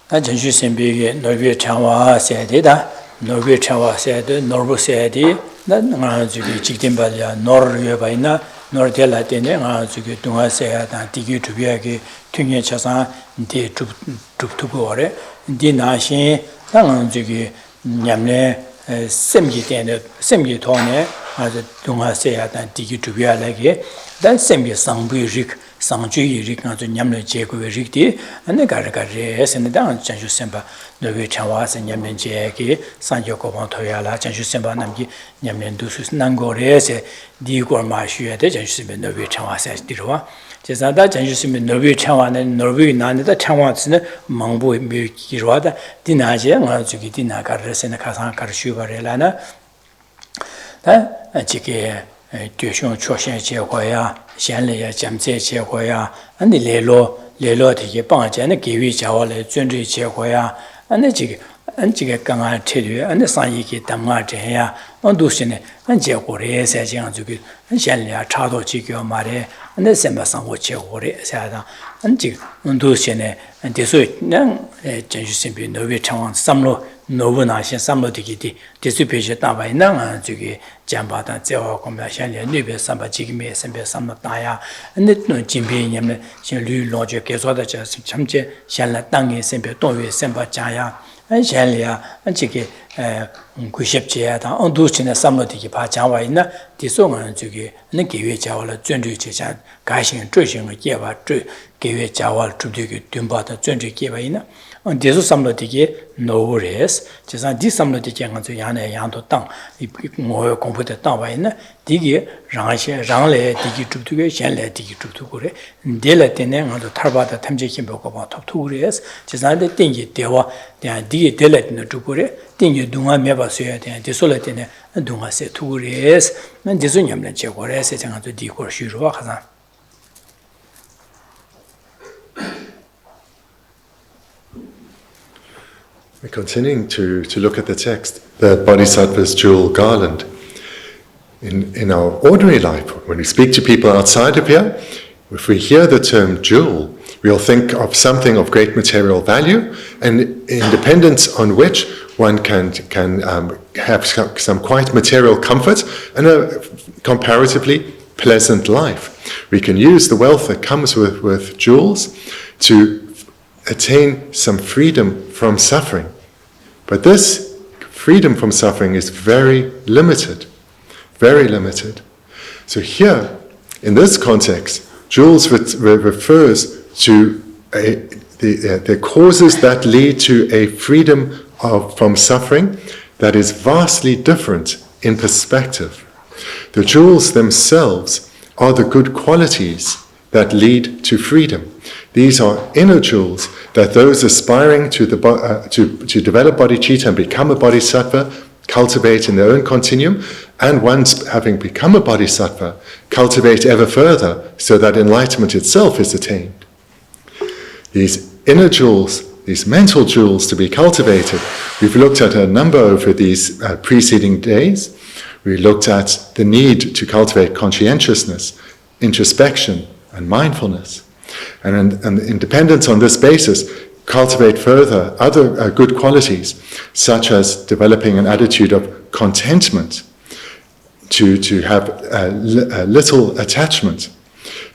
Janju Simbi, Norway Chawa said, Norway Chawa said, Norbu said, Nanzuki Chitimbalia, Norvaina, Nordella Tene, Nanzuki Tunga said, and Tiki Tubiaki, Tunga Chasan, De Tupore, Dinashi, Nanzuki Yamne, Semgi Tone, as Tunga said, and Tiki Tubia like then Semgi Sangbu Rik. Sangju Rik to Yamle Jago Rikti, and the Garagares and the down Janju Semba, Novi Chawas and Yamlen Jaki, Sanjoko Montoyala, Janju Semba Namki, Yamlen Dusus Nangores, Digor Mashu, the Janju Novi Chawas as Dirwa. Jazada Janju Novi Chawan and Norvi Nan, the Chawans, Mambu Mirkiwada, Dinaja, Mazuki Dinagares and the Kazan Karshuva Relana. That Chiki. 对象出现结果呀，现在呀，检测结果呀，那联络这些帮助，那给予教我来准备结果呀，那这个刚刚提的，那生意给当啊这呀，都是呢，结果嘞，才这样这个，现在呀，查到这个嘛嘞，那什么生活结果嘞，现在，这个都是呢，所以那真是身边那位常往三路。노부 나신 삼로디기디 디스페시 따바이나 저기 잠바다 제와 공부 현재 뇌배 삼바지기메 선배 삼나다야 근데 또 진비님네 신류 로제 계속다 저 참제 현라 땅에 선배 동외 선바자야 현리야 저기 90제야다 언도신의 삼로디기 바자와 있나 디송은 저기 는 계획 자와를 전주 제자 가신 조신의 계와 계획 자와를 주되게 듬바다 전주 계와 있나 Desu samlodiki no res, Jason disamlodiki and Yana Yanto Tang, more computer Tawina, Digi, Rangle, Digi to Shenle, Digi to Gure, Dela Tenang on the Tarbata Tamjakim about top 2 res, Jason the Dingy Dewa, then Digi Delet in the Tugure, Dingy Dunga Meva Suet and Desolatine, and Dunga se 2 res, and Desunium and Chegores, and the Dicor Shuru. We're continuing to look at the text, the Bodhisattva's jewel garland. In our ordinary life, when we speak to people outside of here, if we hear the term jewel, we'll think of something of great material value and independence on which one can have some quite material comfort and a comparatively pleasant life. We can use the wealth that comes with jewels to attain some freedom from suffering. But this freedom from suffering is very limited. Very limited. So here, in this context, jewels refers to the causes that lead to a freedom from suffering that is vastly different in perspective. The jewels themselves are the good qualities that lead to freedom. These are inner jewels that those aspiring to develop bodhicitta and become a bodhisattva cultivate in their own continuum, and once having become a bodhisattva, cultivate ever further so that enlightenment itself is attained. These inner jewels, these mental jewels to be cultivated, we've looked at a number over these preceding days. We looked at the need to cultivate conscientiousness, introspection, and mindfulness. And in dependence on this basis, cultivate further other good qualities, such as developing an attitude of contentment, to have little attachment,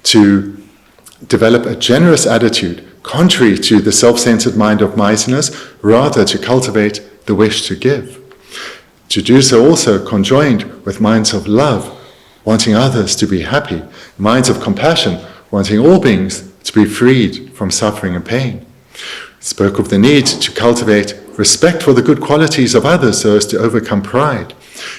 to develop a generous attitude, contrary to the self-centered mind of miserliness, rather to cultivate the wish to give. To do so also conjoined with minds of love, wanting others to be happy, minds of compassion, wanting all beings to be freed from suffering and pain. Spoke of the need to cultivate respect for the good qualities of others so as to overcome pride,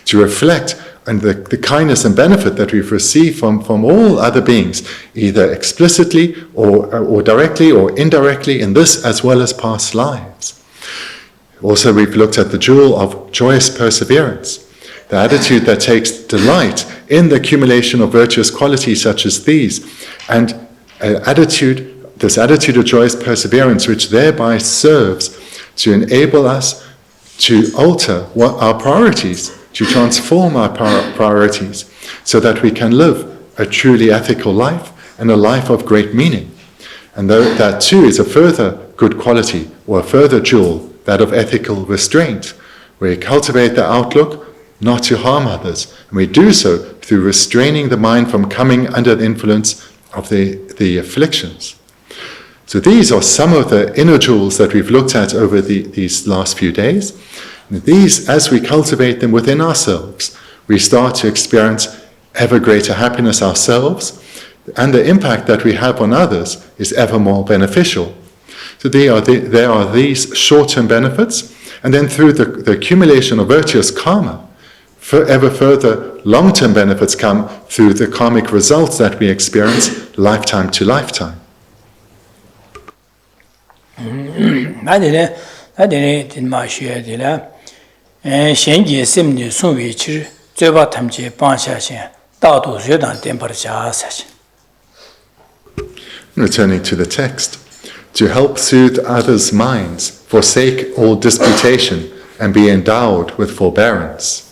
to reflect on the kindness and benefit that we've received from all other beings, either explicitly or directly or indirectly in this as well as past lives. Also, we've looked at the jewel of joyous perseverance, the attitude that takes delight in the accumulation of virtuous qualities such as these, and this attitude of joyous perseverance which thereby serves to enable us to alter our priorities, to transform our priorities, so that we can live a truly ethical life and a life of great meaning. And that too is a further good quality, or a further jewel, that of ethical restraint, where we cultivate the outlook not to harm others. And we do so through restraining the mind from coming under the influence of the afflictions. So these are some of the inner jewels that we've looked at over these last few days. And these, as we cultivate them within ourselves, we start to experience ever greater happiness ourselves, and the impact that we have on others is ever more beneficial. So there are these short-term benefits, and then through the accumulation of virtuous karma, ever further long-term benefits come through the karmic results that we experience lifetime to lifetime. Returning to the text, to help soothe others' minds, forsake all disputation, and be endowed with forbearance.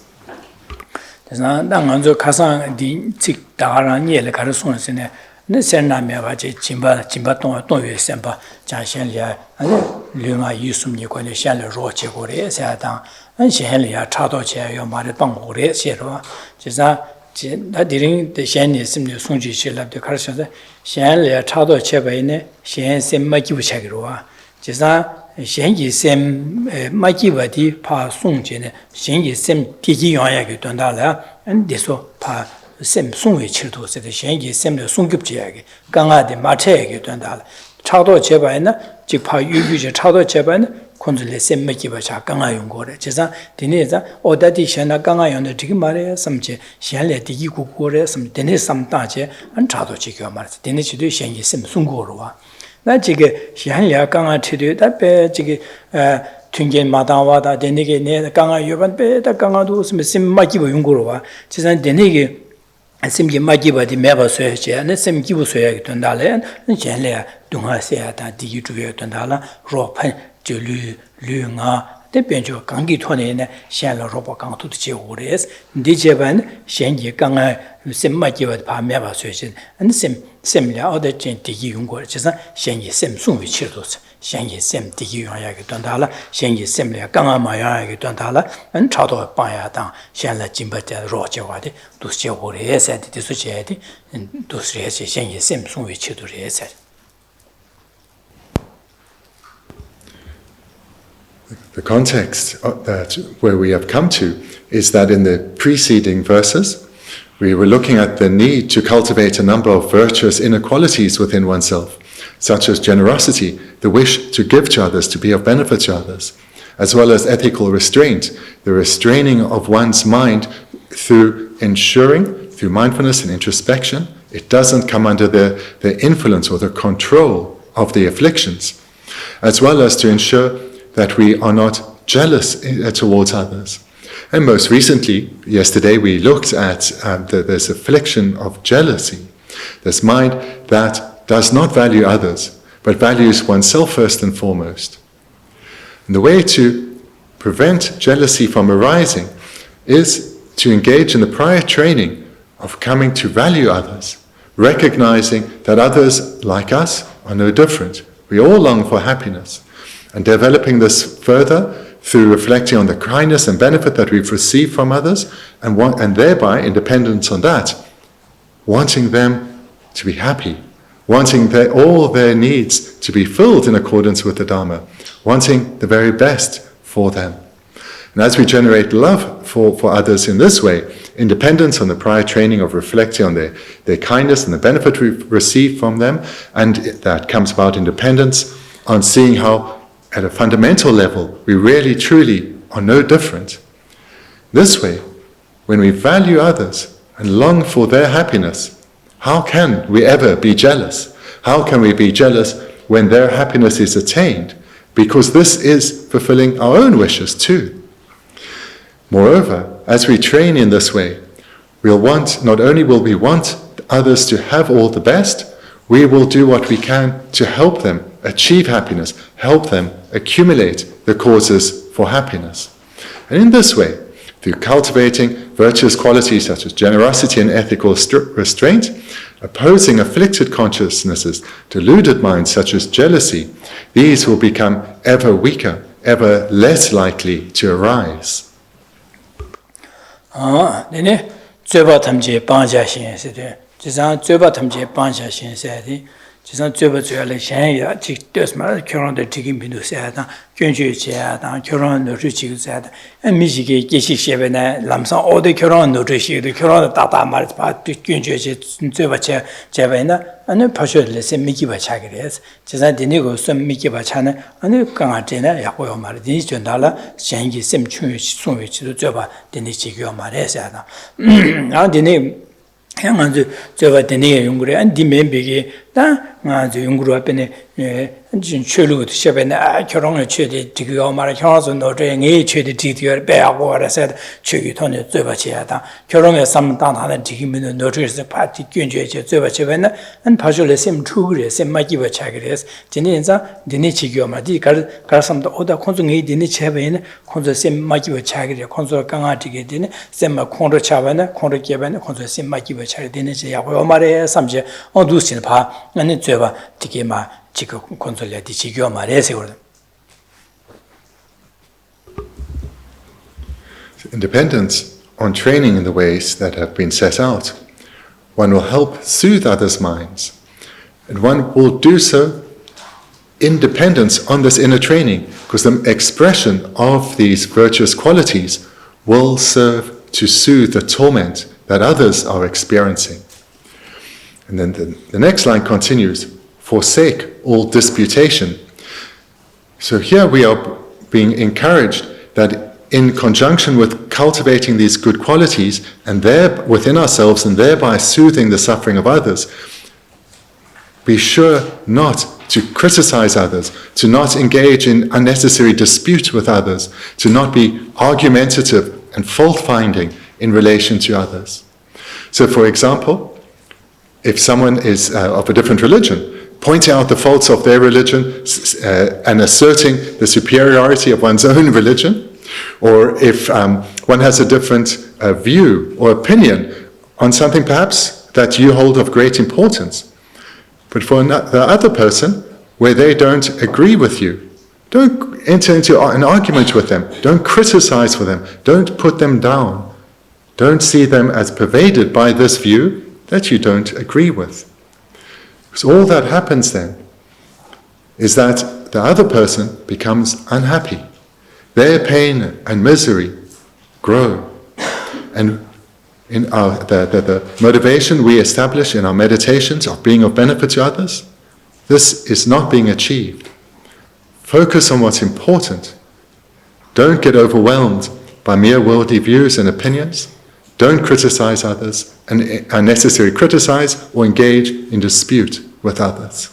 sem sungwe chirdo se de shengi sem le sungyup jeyage ganga de mateyage dondal chado cheba na jikpa yuyu je chado cheba na konzule sem mekiba cha ganga yongore jesa dine za odadi shena ganga yonde digi mare samche shenle digi gugore sam dine samta je an chado chikyo mare dine chido shengi sem sungoro wa na jige shenle ganga chido da be jige 튕긴 마당와다 데니게 네 강아 요반 베다 강아도 심 마기보 용고로와 지산 데니게 심기 마기바디 메바서야지 네 심기부 소야기 된다래 젠래 동하세야다 디기 주요 된다라 로판 저류 류가 대변조 강기 톤에네 샹로 로보 강투도 제오레스 디제반 샹기 강아 심마기바 바메바서야지 심 심ля 어데 젠 디기 용고 지산 샹기 심 송위 치도스 샹기 셈 디기 용야게 된다라 샹기 셈래 강아마야게 된다라 안 차도 빠야당 샹라 진바자 로제와데 두스제오레세 디수제디 두스레세 샹기 셈 송위 치도레세. The context that where we have come to is that in the preceding verses, we were looking at the need to cultivate a number of virtuous inner qualities within oneself, such as generosity, the wish to give to others, to be of benefit to others, as well as ethical restraint, the restraining of one's mind through ensuring, through mindfulness and introspection, it doesn't come under the influence or the control of the afflictions, as well as to ensure that we are not jealous towards others. And most recently, yesterday, we looked at this affliction of jealousy, this mind that does not value others, but values oneself first and foremost. And the way to prevent jealousy from arising is to engage in the prior training of coming to value others, recognizing that others, like us, are no different. We all long for happiness. And developing this further through reflecting on the kindness and benefit that we've received from others, and thereby, in dependence on that, wanting them to be happy, wanting all their needs to be filled in accordance with the Dharma, wanting the very best for them. And as we generate love for others in this way, in dependence on the prior training of reflecting on their kindness and the benefit we've received from them, and that comes about in dependence on seeing how at a fundamental level, we really, truly are no different. This way, when we value others and long for their happiness, how can we ever be jealous? How can we be jealous when their happiness is attained? Because this is fulfilling our own wishes too. Moreover, as we train in this way, not only will we want others to have all the best, we will do what we can to help them achieve happiness, help them accumulate the causes for happiness. And in this way, through cultivating virtuous qualities such as generosity and ethical restraint, opposing afflicted consciousnesses, deluded minds such as jealousy, these will become ever weaker, ever less likely to arise. 지상 저버 저래 셴야 직도스마 결혼도 지금 비누세다 견주지야다 결혼도 주치고세다 미지게 계시셰베나 람상 어디 결혼도 주시도 결혼도 다다 말스 바 견주지 저버 제베나 아니 파쇼르레세 미기바 차그레스 지상 디니고 좀 미기바 차네 아니 강아제나 야고요 말이 전달라 셴기 셈충이 송위치도 저버 디니 지교 말해서다 아 디니 향한주 저가 되네 용구래 안 디멤비게 다 아주 용구로 앞에네 진 최루도 셔베나 결혼을 최대 디고 말아 형아서 너저에 최대 디디어 배하고 알아서 최기 돈에 저바지야다 결혼에 삼단하는 디기면 너저에서 파티 견주에 저바지베나 안 파줄레 셈 추그레 셈 마기바 차그레스 진인자 디니 지교 마디 가sam도 오다 콘중에 디니 제베네 콘저 셈 마기바 차그레 콘저 강아지게 디니 셈마 콘로 차바나 콘로 개바나 콘저 셈 마기바 차르 디니 제야고 말에 삼제 어두신 봐 아니 저바 디게마 지금 콘솔레디 지교 말해서 Independence on training in the ways that have been set out. One will help soothe others' minds, and one will do so in dependence on this inner training, because the expression of these virtuous qualities will serve to soothe the torment that others are experiencing. And then the next line continues, forsake all disputation. So here we are being encouraged that in conjunction with cultivating these good qualities and there within ourselves and thereby soothing the suffering of others, be sure not to criticize others, to not engage in unnecessary dispute with others, to not be argumentative and fault-finding in relation to others. So for example, if someone is of a different religion, pointing out the faults of their religion and asserting the superiority of one's own religion, or if one has a different view or opinion on something perhaps that you hold of great importance, but for the other person, where they don't agree with you, don't enter into an argument with them, don't criticize for them, don't put them down, don't see them as pervaded by this view that you don't agree with. Because all that happens then is that the other person becomes unhappy. Their pain and misery grow. And in the motivation we establish in our meditations of being of benefit to others, this is not being achieved. Focus on what's important. Don't get overwhelmed by mere worldly views and opinions. Don't criticize others and unnecessarily criticize or engage in dispute with others.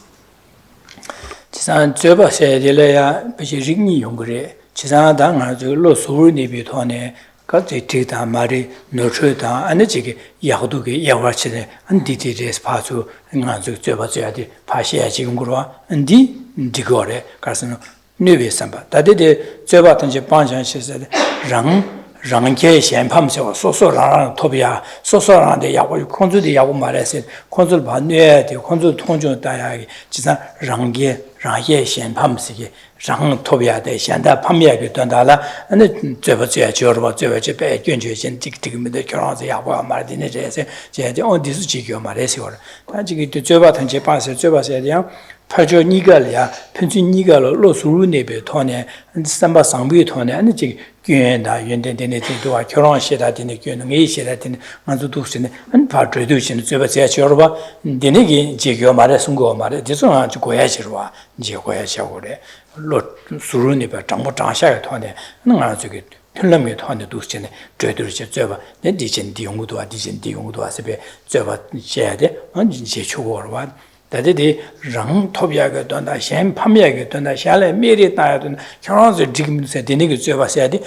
지산 저바세딜레야 비지링이 용그레 지산당 아주 로소르니 비토네 같이 지다 말이 너처다 안에지게 야도게 야와치네 안디디레스 파주 응아주 저바져야지 파시야 지금 그러와 안디 디거레 가서는 뇌베삼바 다데데 저바든지 반장시세데 랑 랑게 셴팜세와 소소라랑 토비야 소소라는데 야고 콘주디 야고 말해서 콘줄 반뇌데 콘줄 통중 따야기 지상 랑게 랑예 셴팜세게 랑 토비야데 셴다 판매하게 된다라 근데 저버져야 저버 저버지 배 견주신 틱틱미데 결혼해서 야고 말디네 제세 제제 어디서 지겨 말해서 다 지금 저바든지 빠서 저바서야 돼요 파조 니가야 편지 니가로 로수르네베 토네 삼바 상비 토네 아니 지 괜다 연된데네 도와 결혼시다 되네 괜는 에시다 되네 만주도스네 안 파트도신 저버서 저러봐 되네기 지겨 말해서 거 말해 저서 아주 고야지로와 이제 고야셔고래 로 수르네베 장모 장샤에 토네 능아 저기 편람이 토네 도스네 저들이 저봐 내 디진 디용도와 디진 디용도와 세베 저봐 셔야돼 아니 이제 초고로와 다데디 랑 토비아가 돈다 셴 판매하게 돈다 샬레 미리 따야든 결혼서 지금서 되는 쩨바셔야디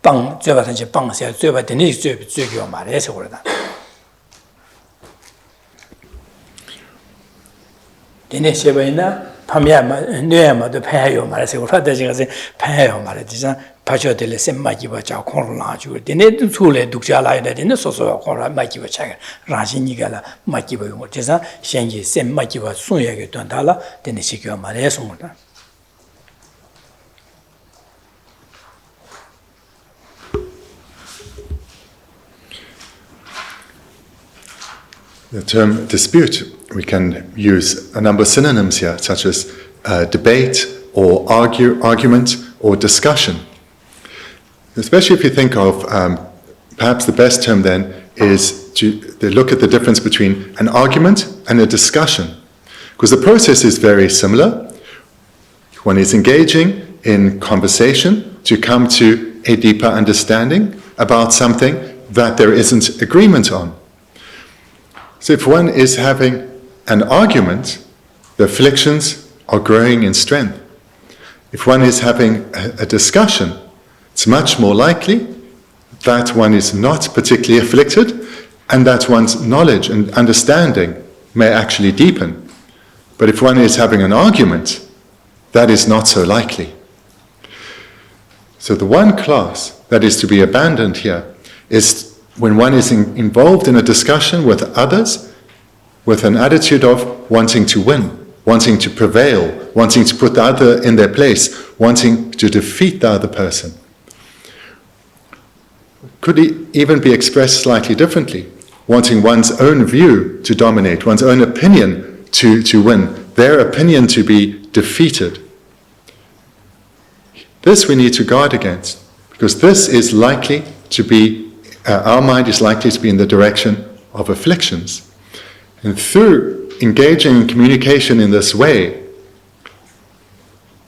빵 쩨바든지 빵셔야 쩨바 되는 쩨교 말해서 그러다 되네 쩨바이나 판매하마 뇌마도 패요 말해서 그러다 지금 패요 말해지자 파셔들의 셈마기바 자 콘라주 데네 술에 독자라이데 데네 소소가 콘라 마기바 차가 라신이가라 마기바 용 제사 현지 셈마기바 순야게 된다라 데네 시켜 말해서다 The term dispute, we can use a number of synonyms here, such as debate or argument or discussion. Especially if you think of, perhaps the best term then is to look at the difference between an argument and a discussion. Because the process is very similar. One is engaging in conversation to come to a deeper understanding about something that there isn't agreement on. So if one is having an argument, the afflictions are growing in strength. If one is having a discussion, it's much more likely that one is not particularly afflicted and that one's knowledge and understanding may actually deepen. But if one is having an argument, that is not so likely. So the one class that is to be abandoned here is when one is involved in a discussion with others with an attitude of wanting to win, wanting to prevail, wanting to put the other in their place, wanting to defeat the other person. Could even be expressed slightly differently, wanting one's own view to dominate, one's own opinion to win, their opinion to be defeated. This we need to guard against, because this is likely to be our mind is likely to be in the direction of afflictions. And through engaging in communication in this way,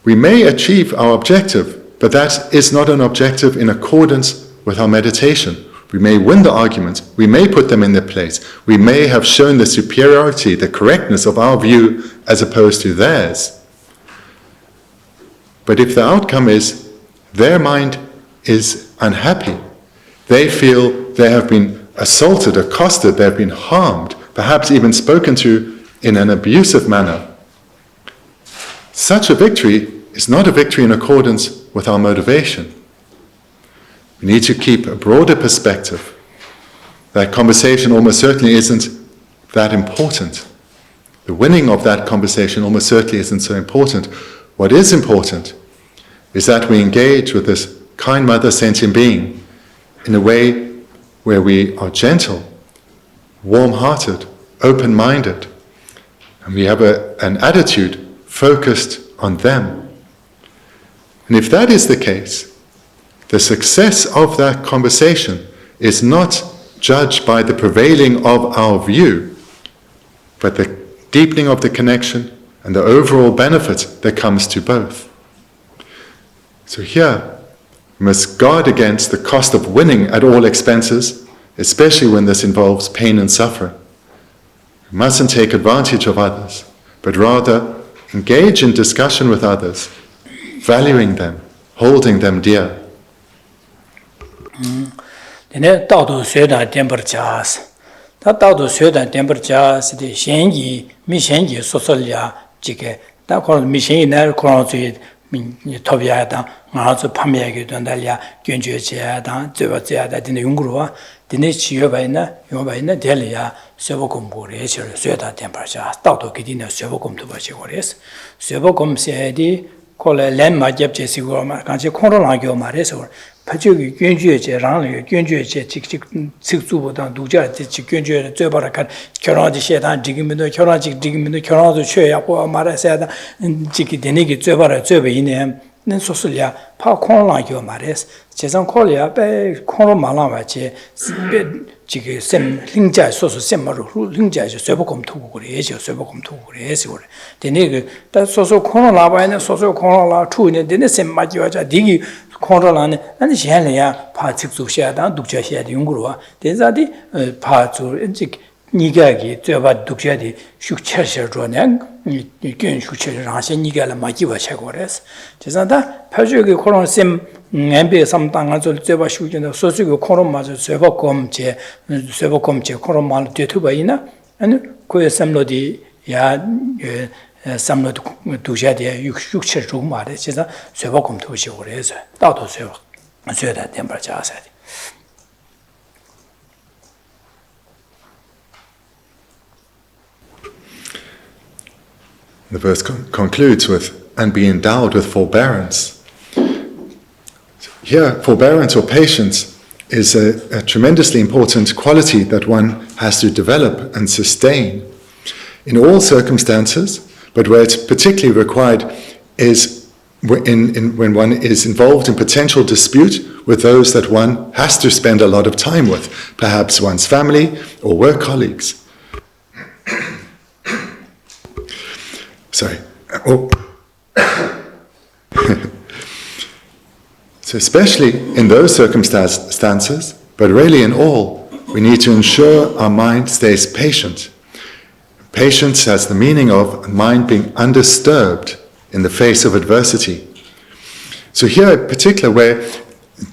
we may achieve our objective, but that is not an objective in accordance with our meditation. We may win the argument, we may put them in their place, we may have shown the superiority, the correctness of our view as opposed to theirs. But if the outcome is their mind is unhappy, they feel they have been assaulted, accosted, they have been harmed, perhaps even spoken to in an abusive manner. Such a victory is not a victory in accordance with our motivation. We need to keep a broader perspective. That conversation almost certainly isn't that important. The winning of that conversation almost certainly isn't so important. What is important is that we engage with this kind mother sentient being in a way where we are gentle, warm-hearted, open-minded, and we have an attitude focused on them. And if that is the case, the success of that conversation is not judged by the prevailing of our view, but the deepening of the connection and the overall benefit that comes to both. So here, we must guard against the cost of winning at all expenses, especially when this involves pain and suffering. We mustn't take advantage of others, but rather engage in discussion with others, valuing them, holding them dear. Dene taudu suedan temper jas. Ta taudu suedan temper jas de shengi, mi shengi sosolya jike. Ta kor mi shengi nar koronzu 토비야다 나서 판매하게 된다냐 견주제야다 저버제야다 되는 용구로와 되는 지여바이나 용바이나 될이야 서버공부를 해서 쇠다 템퍼자 따도 기디나 서버공도 버시고레스 서버공세디 콜레 렘마 접제시고 말 같이 코로나교 말해서 파주기 견주제랑을 견주제 직직 직주보다 누자 견주제 저버라간 결혼지 시에다 지금도 결혼지 지금도 결혼도 쳐야고 말해서다 지기 되는게 저버라 저베이네 는 소설이야 파 코로나교 말해서 재산 콜이야 배 코로 말아와지 지금 셈 링자 소소 셈마로 링자죠 서버공 투고 그래죠 서버공 투고 그래서 그래 되네 그 소소 코로나 바에는 소소 코로나 투네 되네 셈마지와자 디기 코로나는 아니 시행이야 파직수시야다 독자시야 연구로와 대자디 파주 이제 니가기 저바 독자디 숙체셔로는 이 견숙체를 하신 니가라 마기와 차고레스 제자다 파주기 코로나 셈 엠베 삼당아절 저바 숙제는 소수기 코로나 맞아 저바검제 코로나 되투바이나 아니 고에 삼로디 야 삼로도 독자디 육체로 말해 제가 저바검 도시고 그래서 따도 쇠바 Söda Temper Jasad. The verse concludes with, and be endowed with forbearance. Here, forbearance or patience is a tremendously important quality that one has to develop and sustain in all circumstances, but where it's particularly required is when one is involved in potential dispute with those that one has to spend a lot of time with, perhaps one's family or work colleagues. Sorry. Oh. So especially in those circumstances, but really in all, we need to ensure our mind stays patient. Patience has the meaning of a mind being undisturbed in the face of adversity. So here in particular, where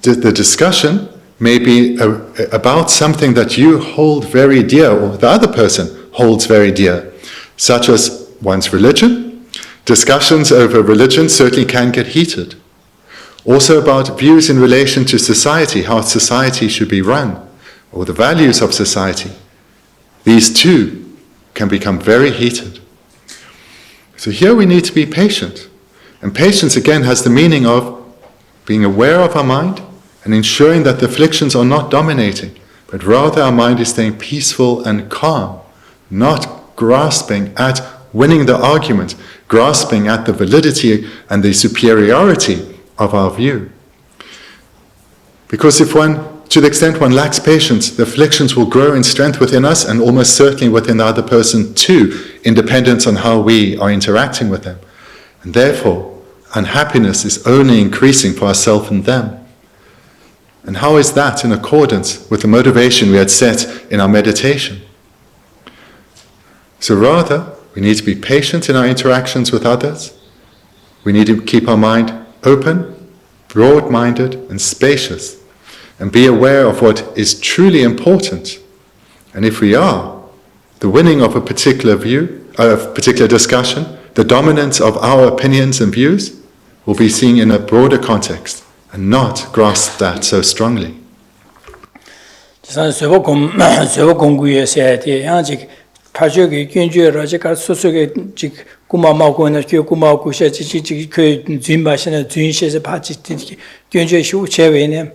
the discussion may be about something that you hold very dear, or the other person holds very dear, such as one's religion. Discussions over religion certainly can get heated. Also about views in relation to society, how society should be run, or the values of society. These too can become very heated. So here we need to be patient. And patience again has the meaning of being aware of our mind and ensuring that the afflictions are not dominating, but rather our mind is staying peaceful and calm, not grasping at winning the argument, grasping at the validity and the superiority of our view. Because to the extent one lacks patience, the afflictions will grow in strength within us and almost certainly within the other person too, in dependence on how we are interacting with them. And therefore, unhappiness is only increasing for ourselves and them. And how is that in accordance with the motivation we had set in our meditation? So rather, we need to be patient in our interactions with others. We need to keep our mind open, broad-minded, and spacious, and be aware of what is truly important. And if we are, the winning of a particular view, a particular discussion, the dominance of our opinions and views will be seen in a broader context and not grasp that so strongly. 파주기 견주라 제가 소속의 즉 구마마고나 교 구마고셔 지지 그 주인마시는 주인시에서 파지 견주시 제외네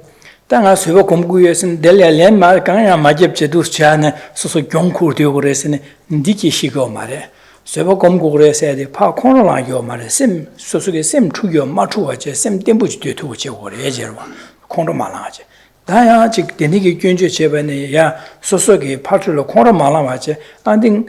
땅아 수고 공구에서는 델레렌 말 강야 마접제도 차네 소속 경쿠 되고 그래서는 니기시고 말해 수고 공구를 해야 돼 파콘을라요 말해 심 소속의 심 추교 맞추어제 심 템부지 되고 제고래 예제로 콘도 말하지 다야 즉 되니게 견주 제반에 야 소속이 파출로 콘도 말하지 안딩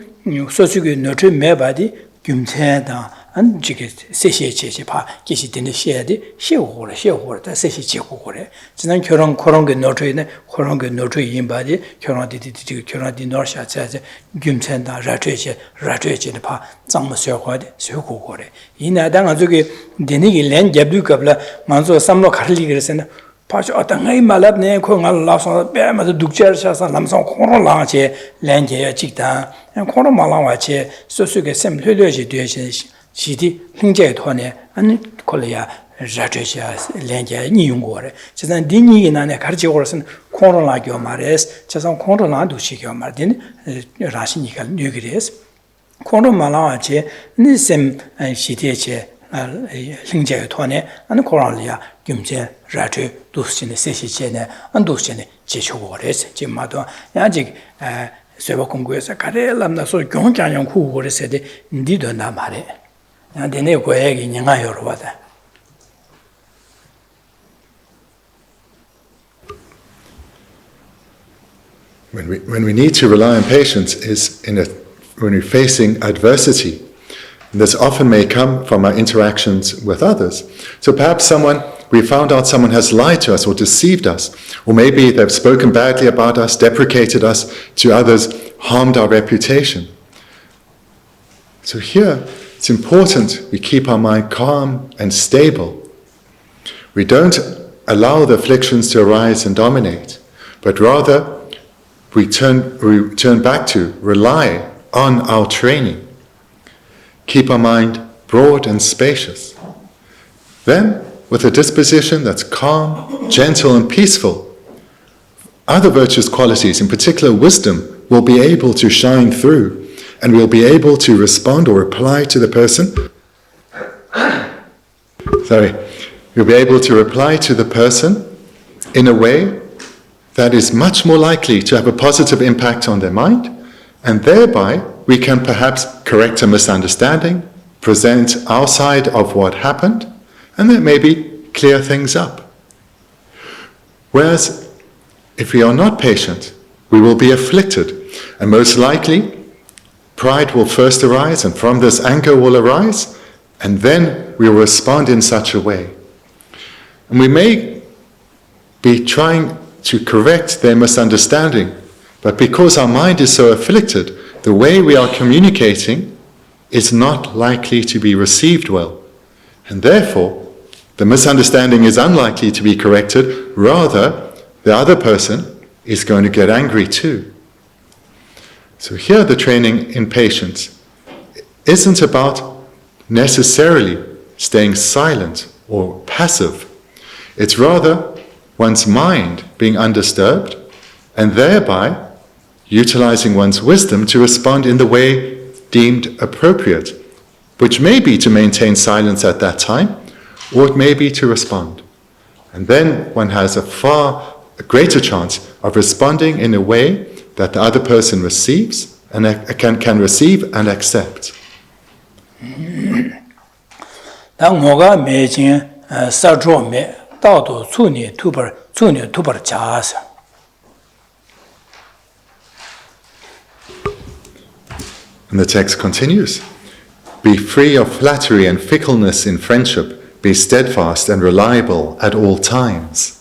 소속이 너트 매바디 김체다 안 지게 세시에체 파 계시되는 시에디 시오고래 다 세시 지고고래 지난 결혼 그런 게 너트에네 그런 게 너트 임바디 결혼디 너샤차제 김체다 라트에체 파 장무셔화디 쇠고고래 이나당 저기 되니게 렌 잡두갑라 만소 삼로 칼리 그래서는 파주 어떤 게 말합네 코가 라서 빼면서 독자셔서 남성 코로나제 렌제야 직다 코로 말아와체 소수게 셈 흘려지 되신 시디 행제 돈에 안 콜이야 자체야 렌제 니용고래 저는 디니기나네 가르치고서는 코로나교 말에스 저선 코로나도 시교 말든 라시니까 뉴그레스 코로 말아와체 니셈 시디체 행제 돈에 안 코로나야 김제 라트 도스진의 세시체네 안 도스진의 제초고래스 지마도 아직 세바 공부에서 가래람나 소 경장용 후고래서데 니도 나 말해 나한테 고액이 냥아 여러와다 When we need to rely on patience is when we're facing adversity. And this often may come from our interactions with others. So perhaps we found out someone has lied to us or deceived us, or maybe they've spoken badly about us, deprecated us to others, harmed our reputation. So here, it's important we keep our mind calm and stable. We don't allow the afflictions to arise and dominate, but rather we turn back to rely on our training. Keep our mind broad and spacious. Then, with a disposition that's calm, gentle, and peaceful, other virtuous qualities, in particular wisdom, will be able to shine through, and we'll be able to respond or reply to the person. You'll be able to reply to the person in a way that is much more likely to have a positive impact on their mind, and thereby we can perhaps correct a misunderstanding, present our side of what happened, and then maybe clear things up. Whereas if we are not patient, we will be afflicted, and most likely pride will first arise, and from this anger will arise, and then we will respond in such a way. And we may be trying to correct their misunderstanding, but because our mind is so afflicted, the way we are communicating is not likely to be received well. And therefore, the misunderstanding is unlikely to be corrected, rather, the other person is going to get angry too. So here the training in patience isn't about necessarily staying silent or passive. It's rather one's mind being undisturbed and thereby utilizing one's wisdom to respond in the way deemed appropriate, which may be to maintain silence at that time, or it may be to respond. And then one has a far greater chance of responding in a way that the other person receives and can receive and accept. And the text continues, be free of flattery and fickleness in friendship, be steadfast and reliable at all times.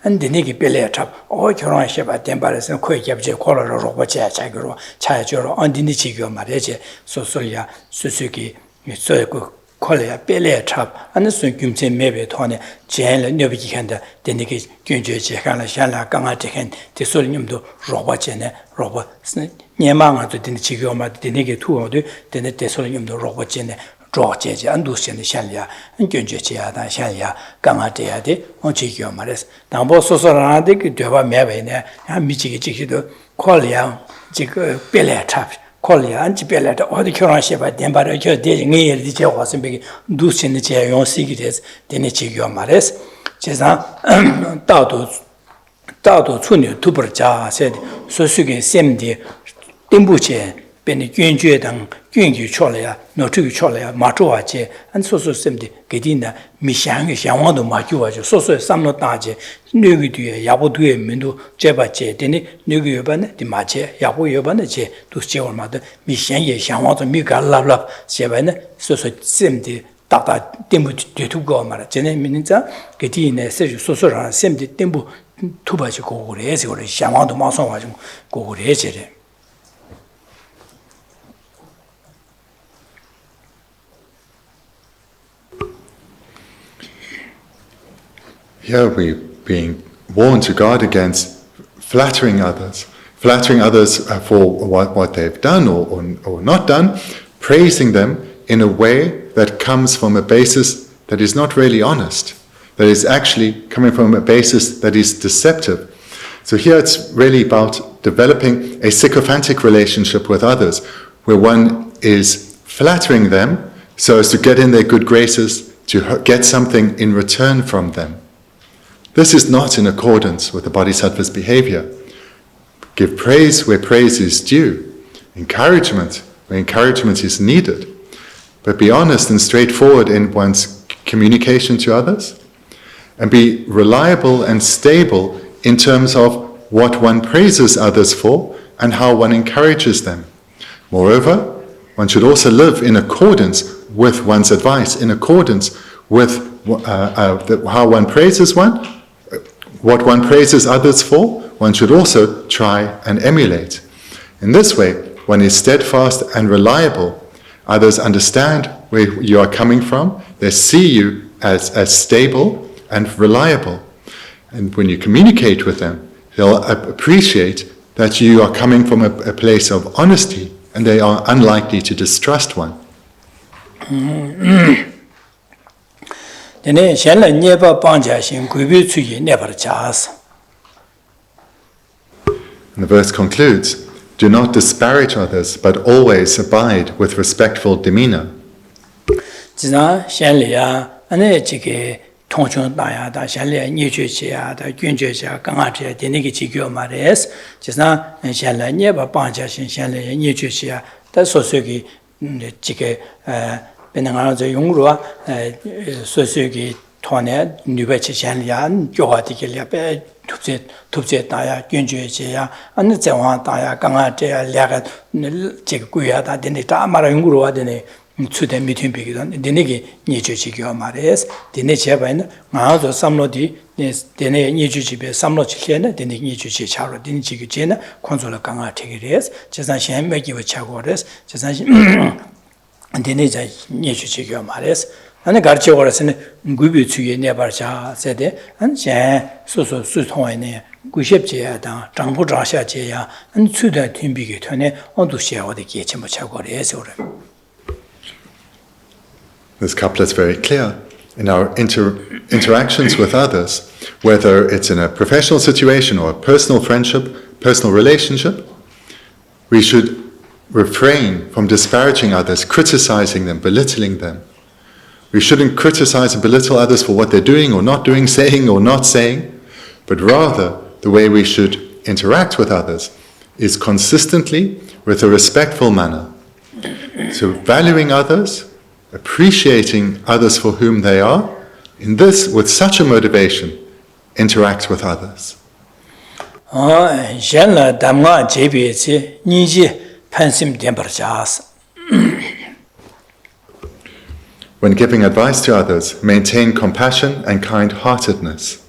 And the niggy belly trap, or Choran Sheba, Tembaras, and Quake Yapje, Color, Robocha, Chagro, Chayajoro, on the Nichigo, Mareje, Sosolia, Suzuki, Soku, Colia, belly trap, and the Sunkum maybe Tony, Jan, Nobikanda, the niggy, Gunjo, Jekana, Shana, Gamatican, the Solium do Robachene, Robot, Niamanga to the Nichigo, the niggy 2 or 2, then the Solium do Robachene. Draw Jeje, and Lucian Shalia, and Gunjia, and Shalia, Gamatea, on Chikio Mares. Now, both Sosoradic, Deva Mavene, and Michikido, Colia, Bella Trap, Colia, and Bella, or the Koran Sheba, then by the day near the chair was in big Lucian the chair, your secrets, then Chikio Mares. Chesa Tauto Tunu, Tuberja said, Sosuke Semdi, Timbuche. Ben Gunjue Dang, Gunju Cholia, no two Cholia, Matuache, and so simply Gedina, Mishang, Yamado Majua, so some not Naje, Nugu, Yabu Mendo, Jebache, Deni, Nugu Yoban, the Mache, Yabu Yobanache, to Chewa Mother, Mishang, Yamado, Mika, Love, Seven, so simply Tata Timbu to go, Maracene Minita, Gedina, Sergio Sosora, simply Timbu, Tubachi go, Rezi, or Yamado Mason, go, Rezi. Here we're being warned to guard against flattering others for what they've done or not done, praising them in a way that comes from a basis that is not really honest, that is actually coming from a basis that is deceptive. So here it's really about developing a sycophantic relationship with others, where one is flattering them so as to get in their good graces, to get something in return from them. This is not in accordance with the Bodhisattva's behavior. Give praise where praise is due, encouragement where encouragement is needed, but be honest and straightforward in one's communication to others, and be reliable and stable in terms of what one praises others for and how one encourages them. Moreover, one should also live in accordance with one's advice, in accordance with how one praises one. What one praises others for, one should also try and emulate. In this way, one is steadfast and reliable, others understand where you are coming from, they see you as stable and reliable. And when you communicate with them, they'll appreciate that you are coming from a place of honesty, and they are unlikely to distrust one. And the verse concludes, do not disparage others, but always abide with respectful demeanor. 토네 뉴베치 챤리안 교화디게랴베 톱제 다야 균주제야 안느 정화 다야 강아제야 랴가 제구야다 데네 다 말아 연구로 와데네 추대 미팅 비기던 데네게 니주지교 말레스 데네 제바는 마아조 삼로디 데네 니주지베 삼로 치케네 데네 니주지 차로 데네 지기제나 콘솔 강아 되게레스 제산신 매기고 차고레스 제산신 데네 자 니주지교 말레스 아니 가르쳐 버렸으니 구비 추에 내버자 세대 안제 소소 수통에네 구십제야다 장부자샤제야 안 추대 팀비게 되네 언두시야오데 게체 못 차고래서 This couplet is very clear. In our interactions with others, whether it's in a professional situation or a personal friendship, personal relationship, we should refrain from disparaging others, criticizing them, belittling them. We shouldn't criticize and belittle others for what they're doing or not doing, saying or not saying, but rather the way we should interact with others is consistently with a respectful manner. So valuing others, appreciating others for whom they are, in this, with such a motivation, interact with others. When giving advice to others, maintain compassion and kind-heartedness.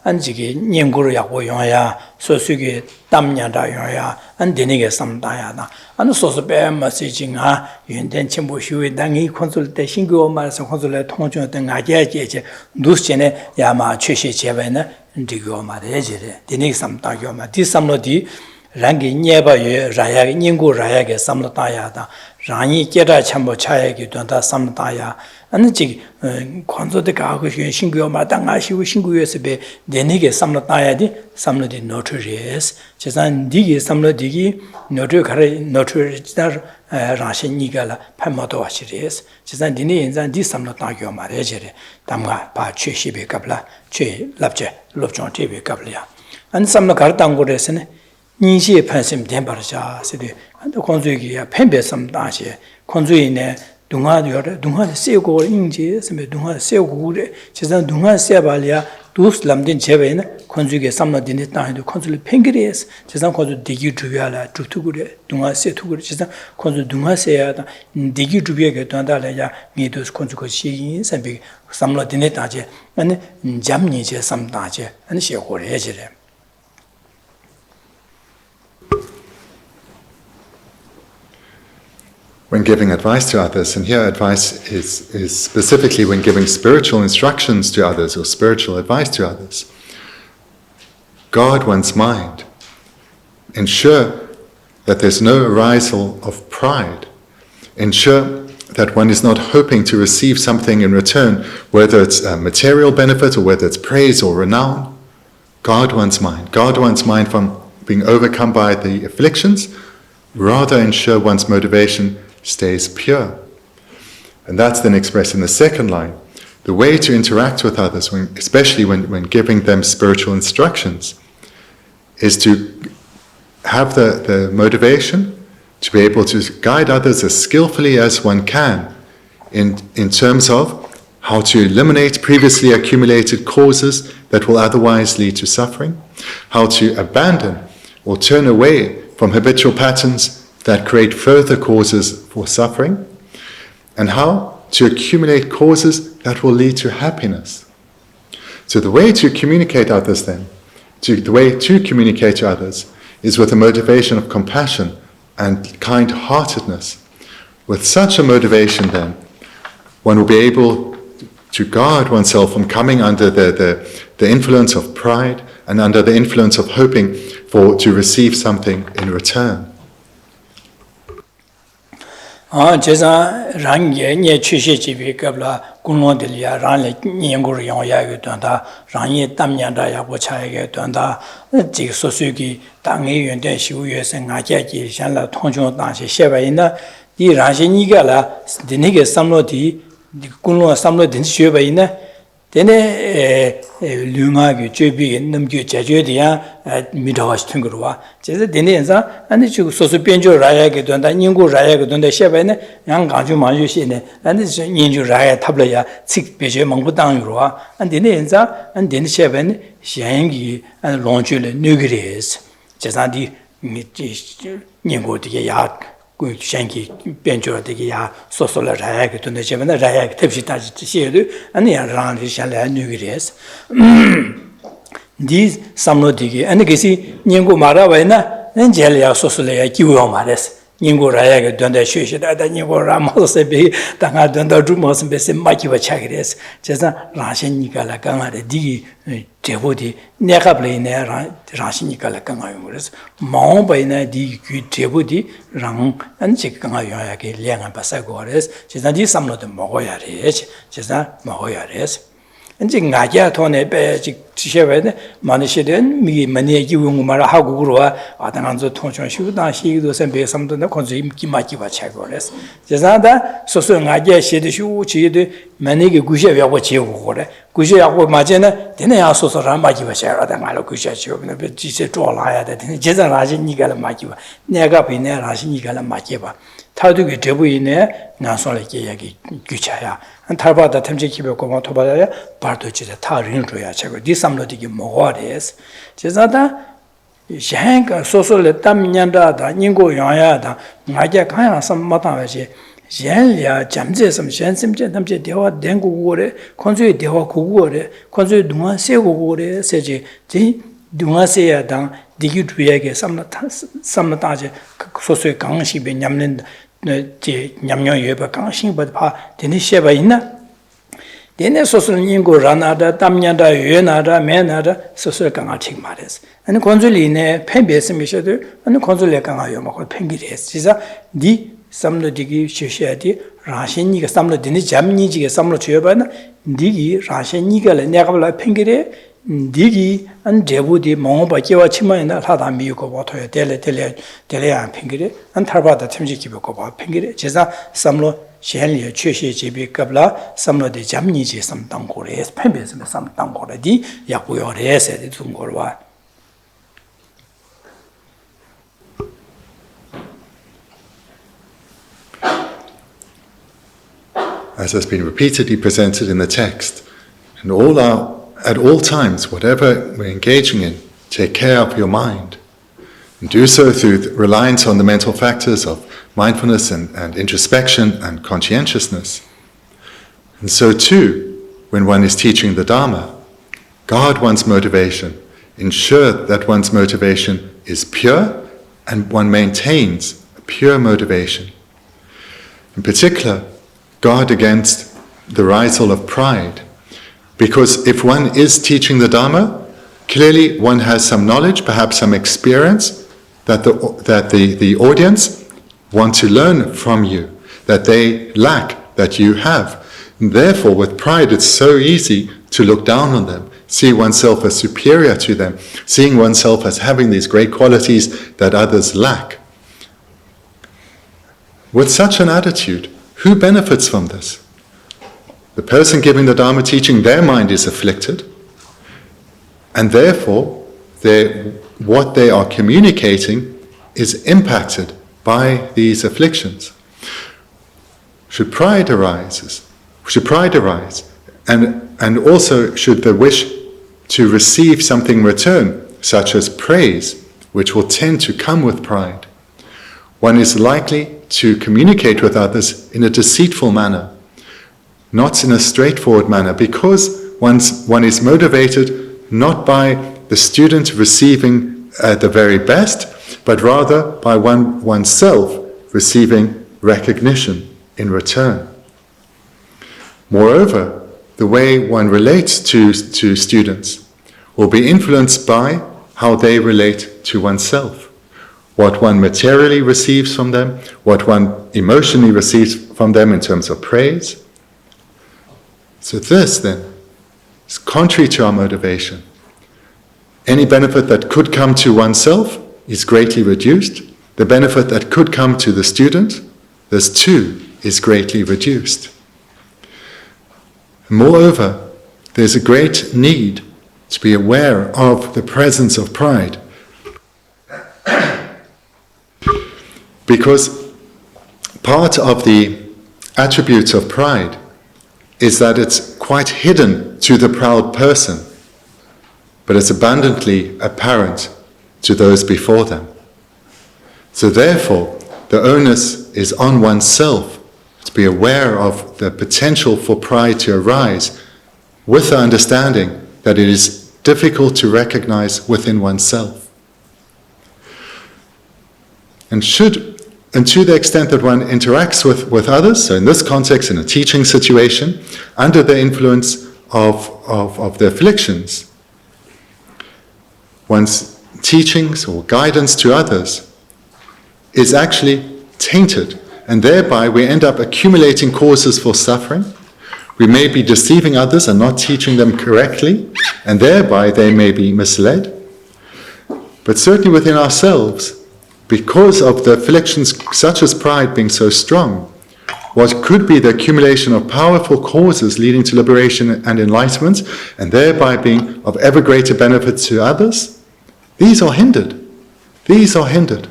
안지게 님구르야고 용야 소수게 담냐다 용야 안데니게 삼다야다 안 소소베 마시징아 윤된 침보슈의 당이 콘솔때 신고 말서 콘솔에 통중된 아게제제 누스제네 야마 최시 제베나 인디고 말해지래 데니 삼다요 마 디삼로디 랑게 녀바여 라야 님구 라야게 삼로다야다 랑이 깨라 참보 차야게 된다 삼다야 안지 콘솔데 가고 신고 마당아시고 신고에서 베 데니게 삼로다야디 삼로디 노트리스 제산 디게 삼로디기 노트 가래 노트리다 라신니가라 파모도 와시리스 제산 디니 인산 디 삼로다요 말해지래 담가 바 최시베 갑라 최 랍제 롭종 티베 갑리야 안 삼로 가르당고레스네 니시에 판심 덴바르자 세데 안도 콘주기야 펜베 삼다시 콘주이네 동아디어레 동아 세고 인지 스메 동아 세고레 제산 동아 세발이야 두스 람딘 제베네 콘주게 삼나딘데 따이도 콘주리 펜그레스 제산 콘주 디기 주야라 주투구레 동아 세투구레 제산 콘주 동아 세야다 디기 주비에게 돈달래야 미도스 콘주고 시인 삼비 삼나딘데 따제 아니 잠니제 삼다제 아니 시고레제레 When giving advice to others, and here advice is specifically when giving spiritual instructions to others or spiritual advice to others, guard one's mind. Ensure that there's no arisal of pride. Ensure that one is not hoping to receive something in return, whether it's a material benefit or whether it's praise or renown. Guard one's mind. Guard one's mind from being overcome by the afflictions. Rather ensure one's motivation stays pure. And that's then expressed in the second line. The way to interact with others, especially when giving them spiritual instructions, is to have the motivation to be able to guide others as skillfully as one can in terms of how to eliminate previously accumulated causes that will otherwise lead to suffering, how to abandon or turn away from habitual patterns that create further causes for suffering, and how to accumulate causes that will lead to happiness. So the way to communicate others then, the way to communicate to others is with a motivation of compassion and kind-heartedness. With such a motivation then, one will be able to guard oneself from coming under the influence of pride and under the influence of hoping to receive something in return. 제가 랑게 nye 취시 집이 qabla 군론들이야 랑레 년고를 영야게 된다 랑이 담년다 야고 차야게 된다 지 소수기 당의 연대 시우에서 나게기 현라 통중 당시 셰바이나 이 랑신이가라 드니게 삼로디 군론 삼로딘 셰바이나 되네 류마기 죄비 넘겨 제죄디야 미도와스 튕거와 제가 되네서 아니 지금 소수 변조 라야게 된다 인고 라야게 된다 셰바네 양 강주 만주시네 아니 저 인주 라야 탑려야 칙 배제 망부당으로와 안 되네서 안 되네 셰바네 시행기 안 론줄레 뉴그리스 제자디 미티 인고디게 야 그 생기 변조되게 야 소소라 라야게 된다 제가 라야게 탭시다지 시에도 아니 라한테 샬라 뉴그리스 디 삼로디게 아니 게시 닝고 마라바이나 nenjelya sosolaya kiwo mares ningo rayaga donda sheshida da ningo ramose be tanga donda rumos be se makiwa chagres jesa rashinika kangare digi debodi nekable ne rashinika kangayumres maobaina di debodi rang anchik kangayake lenga basagores jesa di samlo de mogoyares jesa mogoyares 이제 나게 돈에 빼지 지셔베네 만시된 미 만에 기운을 하고 그러와 아당한저 통청 쉬우다 시기도 선배 삼도나 건지 기마기 바차고레스 제자다 소소 나게 시도 쉬우지도 만에게 구셔하고 지고 그래 구셔하고 맞에는 되네야 소소라 마기 바차라다 말로 구셔지고는 지세 쪼라야 돼 제자 라지 니가 마기 바 내가 비내 라시 니가 마기 바 타두게 되부이네 나솔게 얘기 규차야 탈바다 템지 기벽고 뭐 토바야 바르도지다 타rin 줘야 제가 디삼로디기 먹어야레스 제자다 샹가 소소레 땀년다다 인고 영야다 나게 가야 삼마다지 옌야 잠제섬 셴심제 담제 대화 된고고래 콘주의 대화 고고래 콘주의 동안 세고고래 세지 지 동아세야당 디기드에게 삼나다제 소소의 강시베 냠는 제 냠녀예바 강신바 되는 셰바 있나 되네 소소는 인고 라나다 담냐다 유나다 메나다 소소 강아직 말했어 아니 콘줄리네 팬베스미셔도 아니 콘줄레 강아요 먹고 팬기레스 진짜 니 삼로디기 쉐셔디 라신니가 삼로디니 잠니지게 삼로 줘봐나 니기 라신니가 내가 팬기레 디기 안 제부디 몽바기와 치마이나 하다 미고 보토에 텔레안 핑기레 안 탈바다 템지 기베고 봐 핑기레 제사 삼로 셴리에 최시 제비 qabla 삼로데 잠니지 삼당고레 팬베스 삼당고레디 야고요레세 둥고르와 As has been repeatedly presented in the text, and at all times, whatever we're engaging in, take care of your mind. And do so through the reliance on the mental factors of mindfulness and introspection and conscientiousness. And so too, when one is teaching the Dharma, guard one's motivation, ensure that one's motivation is pure and one maintains a pure motivation. In particular, guard against the risal of pride. Because if one is teaching the Dharma, clearly one has some knowledge, perhaps some experience that the audience want to learn from you, that they lack, that you have. And therefore, with pride, it's so easy to look down on them, see oneself as superior to them, seeing oneself as having these great qualities that others lack. With such an attitude, who benefits from this? The person giving the Dharma teaching, their mind is afflicted, and therefore what they are communicating is impacted by these afflictions. Should pride arise, and also should the wish to receive something in return, such as praise, which will tend to come with pride. One is likely to communicate with others in a deceitful manner, not in a straightforward manner, because one is motivated not by the student receiving the very best, but rather by oneself receiving recognition in return. Moreover, the way one relates to students will be influenced by how they relate to oneself. What one materially receives from them, what one emotionally receives from them in terms of praise. So this then is contrary to our motivation. Any benefit that could come to oneself is greatly reduced. The benefit that could come to the student, this too is greatly reduced. Moreover, there's a great need to be aware of the presence of pride. Because part of the attributes of pride is that it's quite hidden to the proud person, but it's abundantly apparent to those before them. So therefore, the onus is on oneself to be aware of the potential for pride to arise with the understanding that it is difficult to recognize within oneself. And to the extent that one interacts with others, so in this context, in a teaching situation, under the influence of the afflictions, one's teachings or guidance to others is actually tainted, and thereby we end up accumulating causes for suffering. We may be deceiving others and not teaching them correctly, and thereby they may be misled. But certainly within ourselves, because of the afflictions such as pride being so strong, what could be the accumulation of powerful causes leading to liberation and enlightenment, and thereby being of ever greater benefit to others, these are hindered. These are hindered.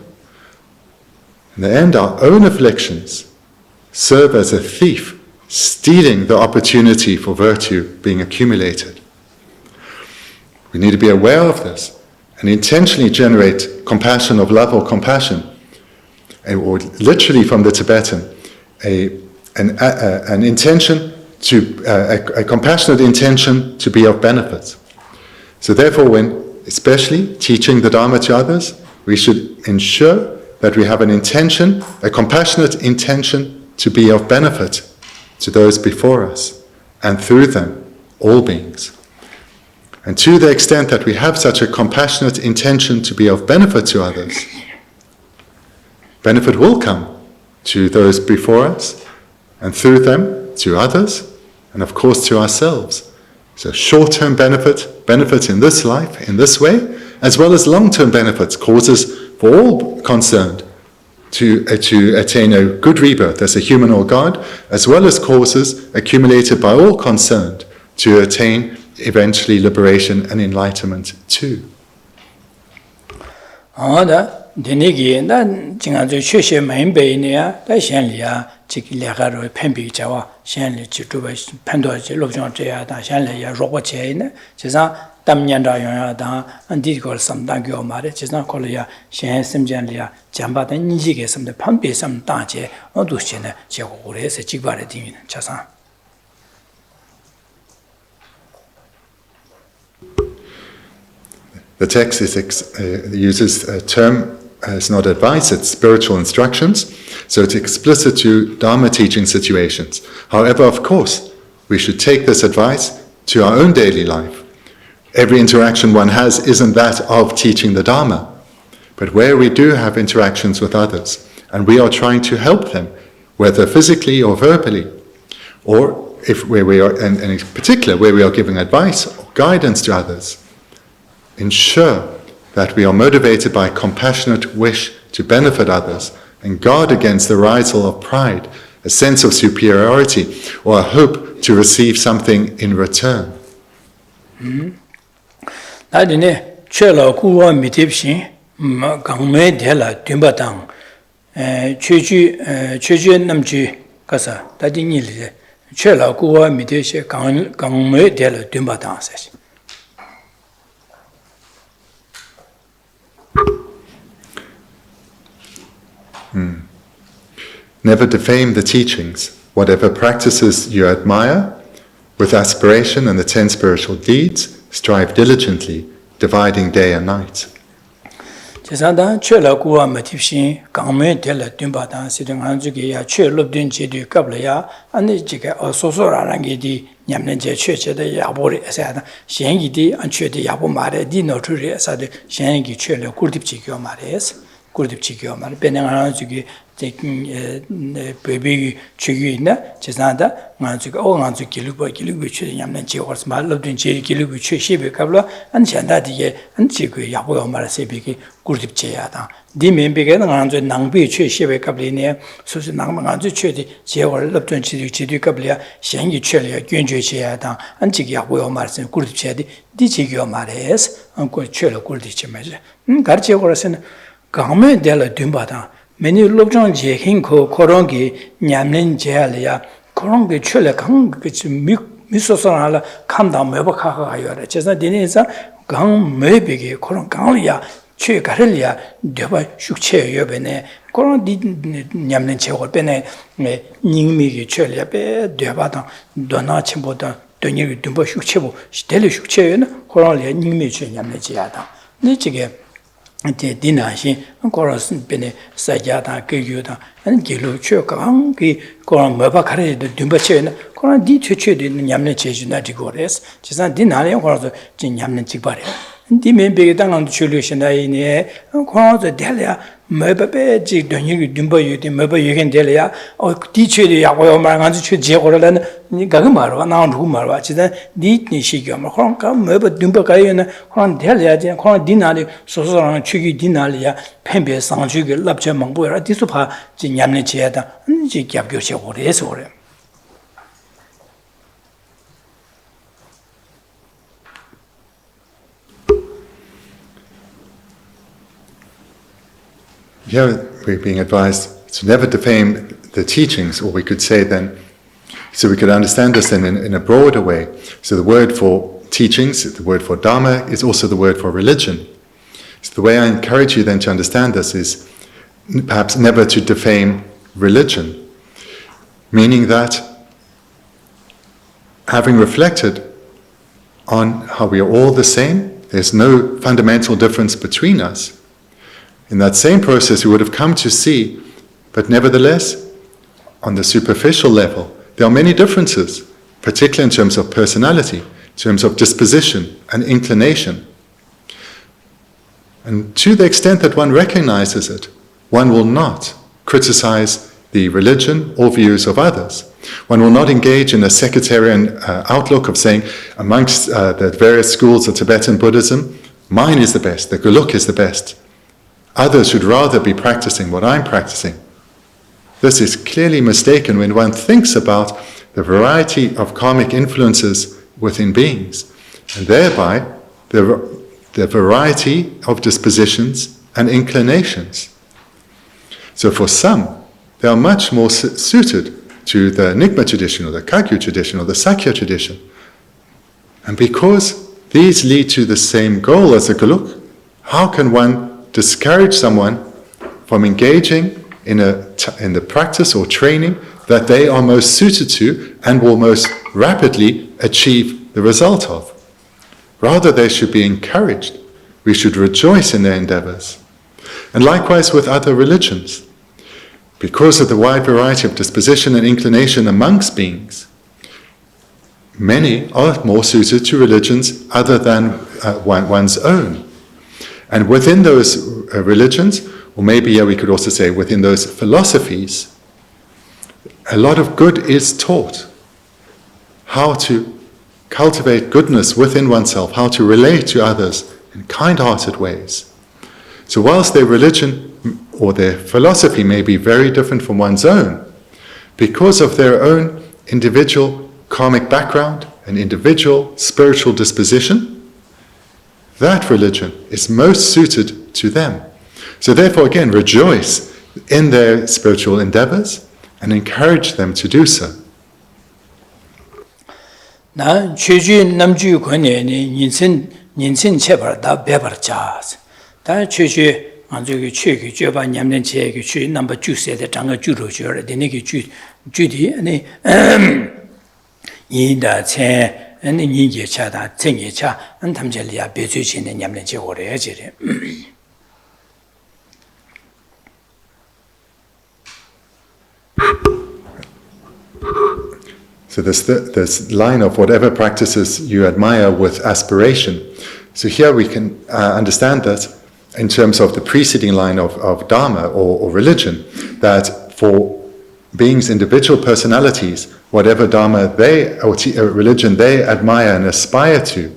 In the end, our own afflictions serve as a thief, stealing the opportunity for virtue being accumulated. We need to be aware of this and intentionally generate compassion of love or compassion, or literally from the Tibetan, an intention to a compassionate intention to be of benefit. So therefore, when especially teaching the Dharma to others, we should ensure that we have an intention, a compassionate intention to be of benefit to those before us, and through them, all beings. And to the extent that we have such a compassionate intention to be of benefit to others, benefit will come to those before us, and through them to others, and of course to ourselves. So short-term benefit in this life, in this way, as well as long-term benefits, causes for all concerned to attain a good rebirth as a human or God, as well as causes accumulated by all concerned to attain eventually liberation and enlightenment too. Denigi, then Jingazu Chushe Mainbania, the Shanlia, Chikilagaro, Pembi Jawa, Shanli Chituba, Pendoji, Lobsang Dorje, Shanlia, Robochain, Chisa, Damyanda Yada, and Digo some Dagio Mare, Chisna Kolia, Shan Simjanlia, Jamba, and Nijig, some the Pampi, some Daje, or Dushina, Chegores, Chigvaradin, Chasa. The text uses a term as not advice, it's spiritual instructions, so it's explicit to Dharma teaching situations. However, of course, we should take this advice to our own daily life. Every interaction one has isn't that of teaching the Dharma, but where we do have interactions with others, and we are trying to help them, whether physically or verbally, or where we are, and in particular, where we are giving advice or guidance to others, ensure that we are motivated by a compassionate wish to benefit others and guard against the arisal of pride, a sense of superiority, or a hope to receive something in return. Never defame the teachings, whatever practices you admire. With aspiration and the 10 spiritual deeds, strive diligently, dividing day and night. 제사다 최라 구와 마티신 강매 될 듬바다 시등 한주기야 최럽된 제도 갑려야 아니 지가 소소라는 게디 냠는 제 최제의 야보리 에사다 현기디 안 최대 야보 말에 디노트리 에사데 현기 최려 꿀팁지교 말에스 꿀팁지교 말 배낭하는 주기 베비 추기나 제사다 만주가 오만주 길루버 최 냠는 제거스 말로든 제 길루버 최 시베 갑라 안 잔다디게 안 지그 야보요 말세 비기 꿀팁제야다 디멘비게는 안주 낭비 최 시베 갑리네 소시 낭만 안주 최디 제월 럽든 지디 갑리야 현기 최려 견죄제야다 안 지기 야보요 말세 꿀팁제디 디지교 말에스 안고 최려 꿀팁제마제 가르쳐 거라서는 강매 될 듬바다 Many Lobsang Dorje hinko korongi nyamnen jealya korongi chule kang misosala kamda meba kaka yore chesa dinesa gang mebege korong ganglia chue garlia deba shukche yobene korong di nyamnen chego bene ningmi chule be deba da dona chimboda donyi dumba shukchebo dele shukche yone korong le ningmi chue nyamnen jeada ni chige Dinashi, Coros Bene Sajata, Gayuda, and Gilu Chokangi, Coram Mabakare, the Dumbachen, Coran di Chuchu, the Yamne Chejunagores, Chesan Dinari, or the Yamne Chibare. The main big down on the solution in the Coran the Delia, Mababe, Donyu Dumba, you the Maba you can Delia, or teach you the Yawa Maranchu Jerolan, Gagamara, now Humara, Chesan, Dit Nishigam, Honka, Maba Dumba Gayana, Coran Delia, Coran Dinari, Sosa, Chugi Dinalia, Pembe, Sanju, Lapcha Mangura, Disupa, Yamne Chiata, and Jigabusha or Esore. Here we're being advised to never defame the teachings, or we could say then, so we could understand this then in a broader way. So the word for teachings, the word for Dharma, is also the word for religion. So the way I encourage you then to understand this is perhaps never to defame religion, meaning that having reflected on how we are all the same, there's no fundamental difference between us. In that same process, you would have come to see, but nevertheless, on the superficial level, there are many differences, particularly in terms of personality, in terms of disposition and inclination. And to the extent that one recognizes it, one will not criticize the religion or views of others. One will not engage in a sectarian outlook of saying, amongst the various schools of Tibetan Buddhism, mine is the best, the Geluk is the best. Others should rather be practicing what I'm practicing. This is clearly mistaken when one thinks about the variety of karmic influences within beings, and thereby the variety of dispositions and inclinations. So for some, they are much more suited to the Nyingma tradition, or the Kagyu tradition, or the Sakya tradition. And because these lead to the same goal as the Geluk, how can one discourage someone from engaging in the practice or training that they are most suited to and will most rapidly achieve the result of? Rather, they should be encouraged. We should rejoice in their endeavors. And likewise with other religions. Because of the wide variety of disposition and inclination amongst beings, many are more suited to religions other than one's own. And within those religions, or maybe we could also say within those philosophies, a lot of good is taught. How to cultivate goodness within oneself, how to relate to others in kind-hearted ways. So whilst their religion or their philosophy may be very different from one's own, because of their own individual karmic background and individual spiritual disposition, that religion is most suited to them. So therefore, again, rejoice in their spiritual endeavors and encourage them to do so. 나 최주 남주 권에 인생 체벌 다 배벌 자스 다 최주 안저기 최기 저바 냠는 제기 최 넘버 주세의 장가 주로 저를 되네기 주디 아니 이다체 아니 니게 차다 생게 차 안탐절이야 배주치는 냠는 제고래 해지래 So this line of whatever practices you admire with aspiration. So here we can understand that in terms of the preceding line of Dharma or religion, that for beings, individual personalities, whatever Dharma or religion they admire and aspire to,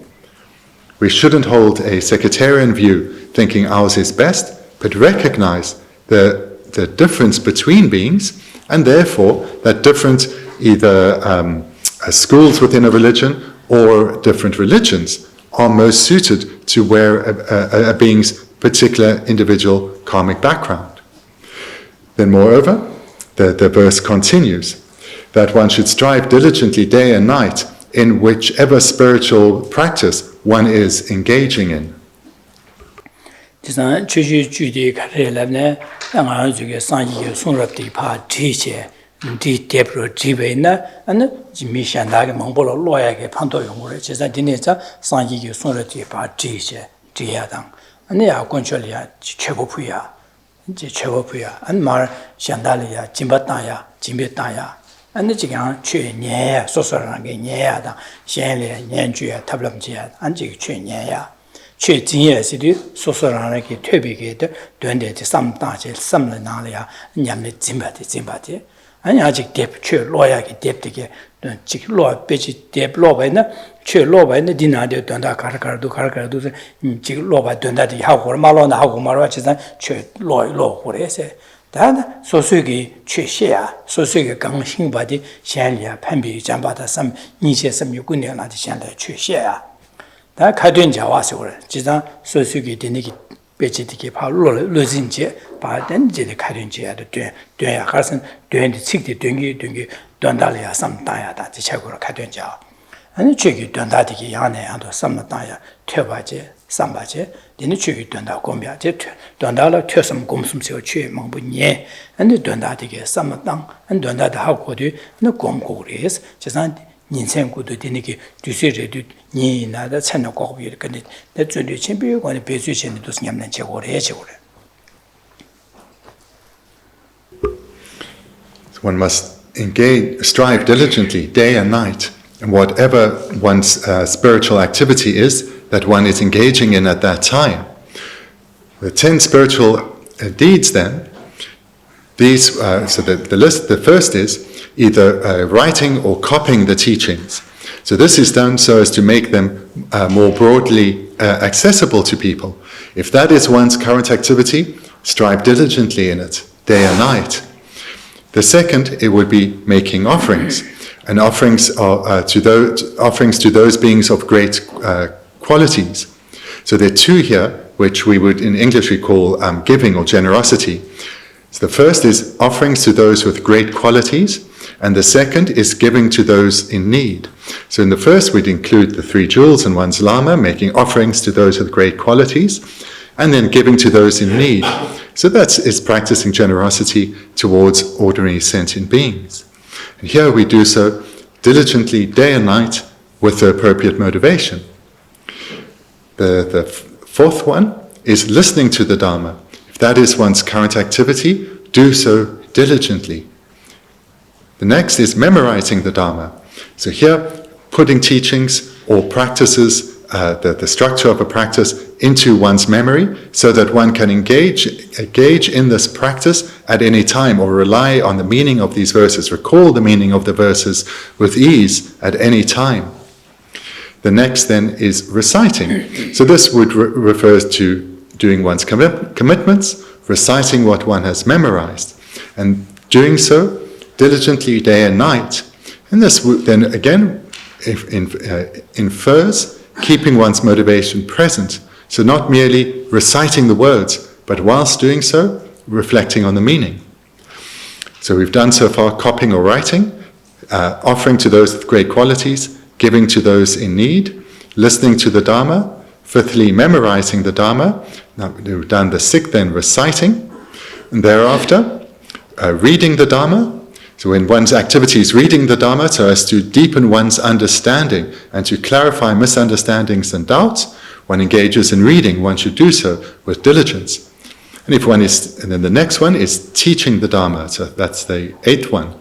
we shouldn't hold a sectarian view thinking ours is best, but recognize the difference between beings, and therefore that different either schools within a religion or different religions are most suited to where a being's particular individual karmic background. Then moreover, the verse continues that one should strive diligently day and night in whichever spiritual practice one is engaging in. di debro jibeina and jimishandaga mongbola loyage panto yongore chesa dineza sangi ge sonre ti ba jije jiyadang and ya controlia chegopuya je chegopuya and mar shandaliya jimbataya jimbetaya and jigang chue nye sosorang ge nyada shenle nyenjue tablamjia and ji chue nyaya chue jinye sidi sosorang ge twebige de dwende de samdaje samle nalia nyamle jimbati 아니 아직 뎁체 로야기 뎁되게 즉 로 베지 뎁 로바이나 체 로바이나 디나데 된다 가르가르도 즉 로바 된다디 하고 말로나 하고 말와 지산 체 로로 그래세 다 소수기 최시야 소수기 강신바디 샹리아 판비 잠바다 삼 니세 삼육군내나디 샹다 최시야 다 가된 자와서 그래 지산 소수기 되니기 배치되게 바로 로진제 바든제 가든제야도 돼야 가선 되는데 책대 된게 된다려야 삼다야다 제책으로 가든자 아니 책이 된다되게 야내야도 삼다야 퇴바제 삼바제 되는 책이 된다 공비야 제 된다라 퇴섬 공숨세요 최 망분예 아니 된다되게 삼당 안 된다다 하고도 너 공고리스 제산 인생구도 되니게 두세제도 니나다 찾는 거고 이렇게 내 준비 준비관에 배수신이 도 냠는 제고래. One must strive diligently day and night in whatever one's spiritual activity is that one is engaging in at that time. The 10 spiritual deeds then, these, so the first is either writing or copying the teachings. So this is done so as to make them more broadly accessible to people. If that is one's current activity, strive diligently in it, day and night. The second, it would be making offerings, and offerings are to those beings of great qualities. So there are two here, which we would in English we call giving or generosity. So the first is offerings to those with great qualities, and the second is giving to those in need. So in the first, we'd include the 3 jewels and one's lama, making offerings to those with great qualities, and then giving to those in need. So that is practicing generosity towards ordinary sentient beings. And here we do so diligently day and night with the appropriate motivation. The fourth one is listening to the Dharma. If that is one's current activity, do so diligently. The next is memorizing the Dharma. So here, putting teachings or practices, the structure of a practice into one's memory so that one can engage in this practice at any time or rely on the meaning of these verses, recall the meaning of the verses with ease at any time. The next then is reciting. So this would refers to doing one's commitments, reciting what one has memorized, and doing so diligently day and night. And this then again infers keeping one's motivation present. So not merely reciting the words, but whilst doing so, reflecting on the meaning. So we've done so far copying or writing, offering to those with great qualities, giving to those in need, listening to the Dharma, Fifthly, memorizing the Dharma. Now we've done the sixth, then reciting. And thereafter, reading the Dharma. So when one's activity is reading the Dharma so as to deepen one's understanding and to clarify misunderstandings and doubts, one engages in reading. One should do so with diligence. And then the next one is teaching the Dharma. So that's the eighth one.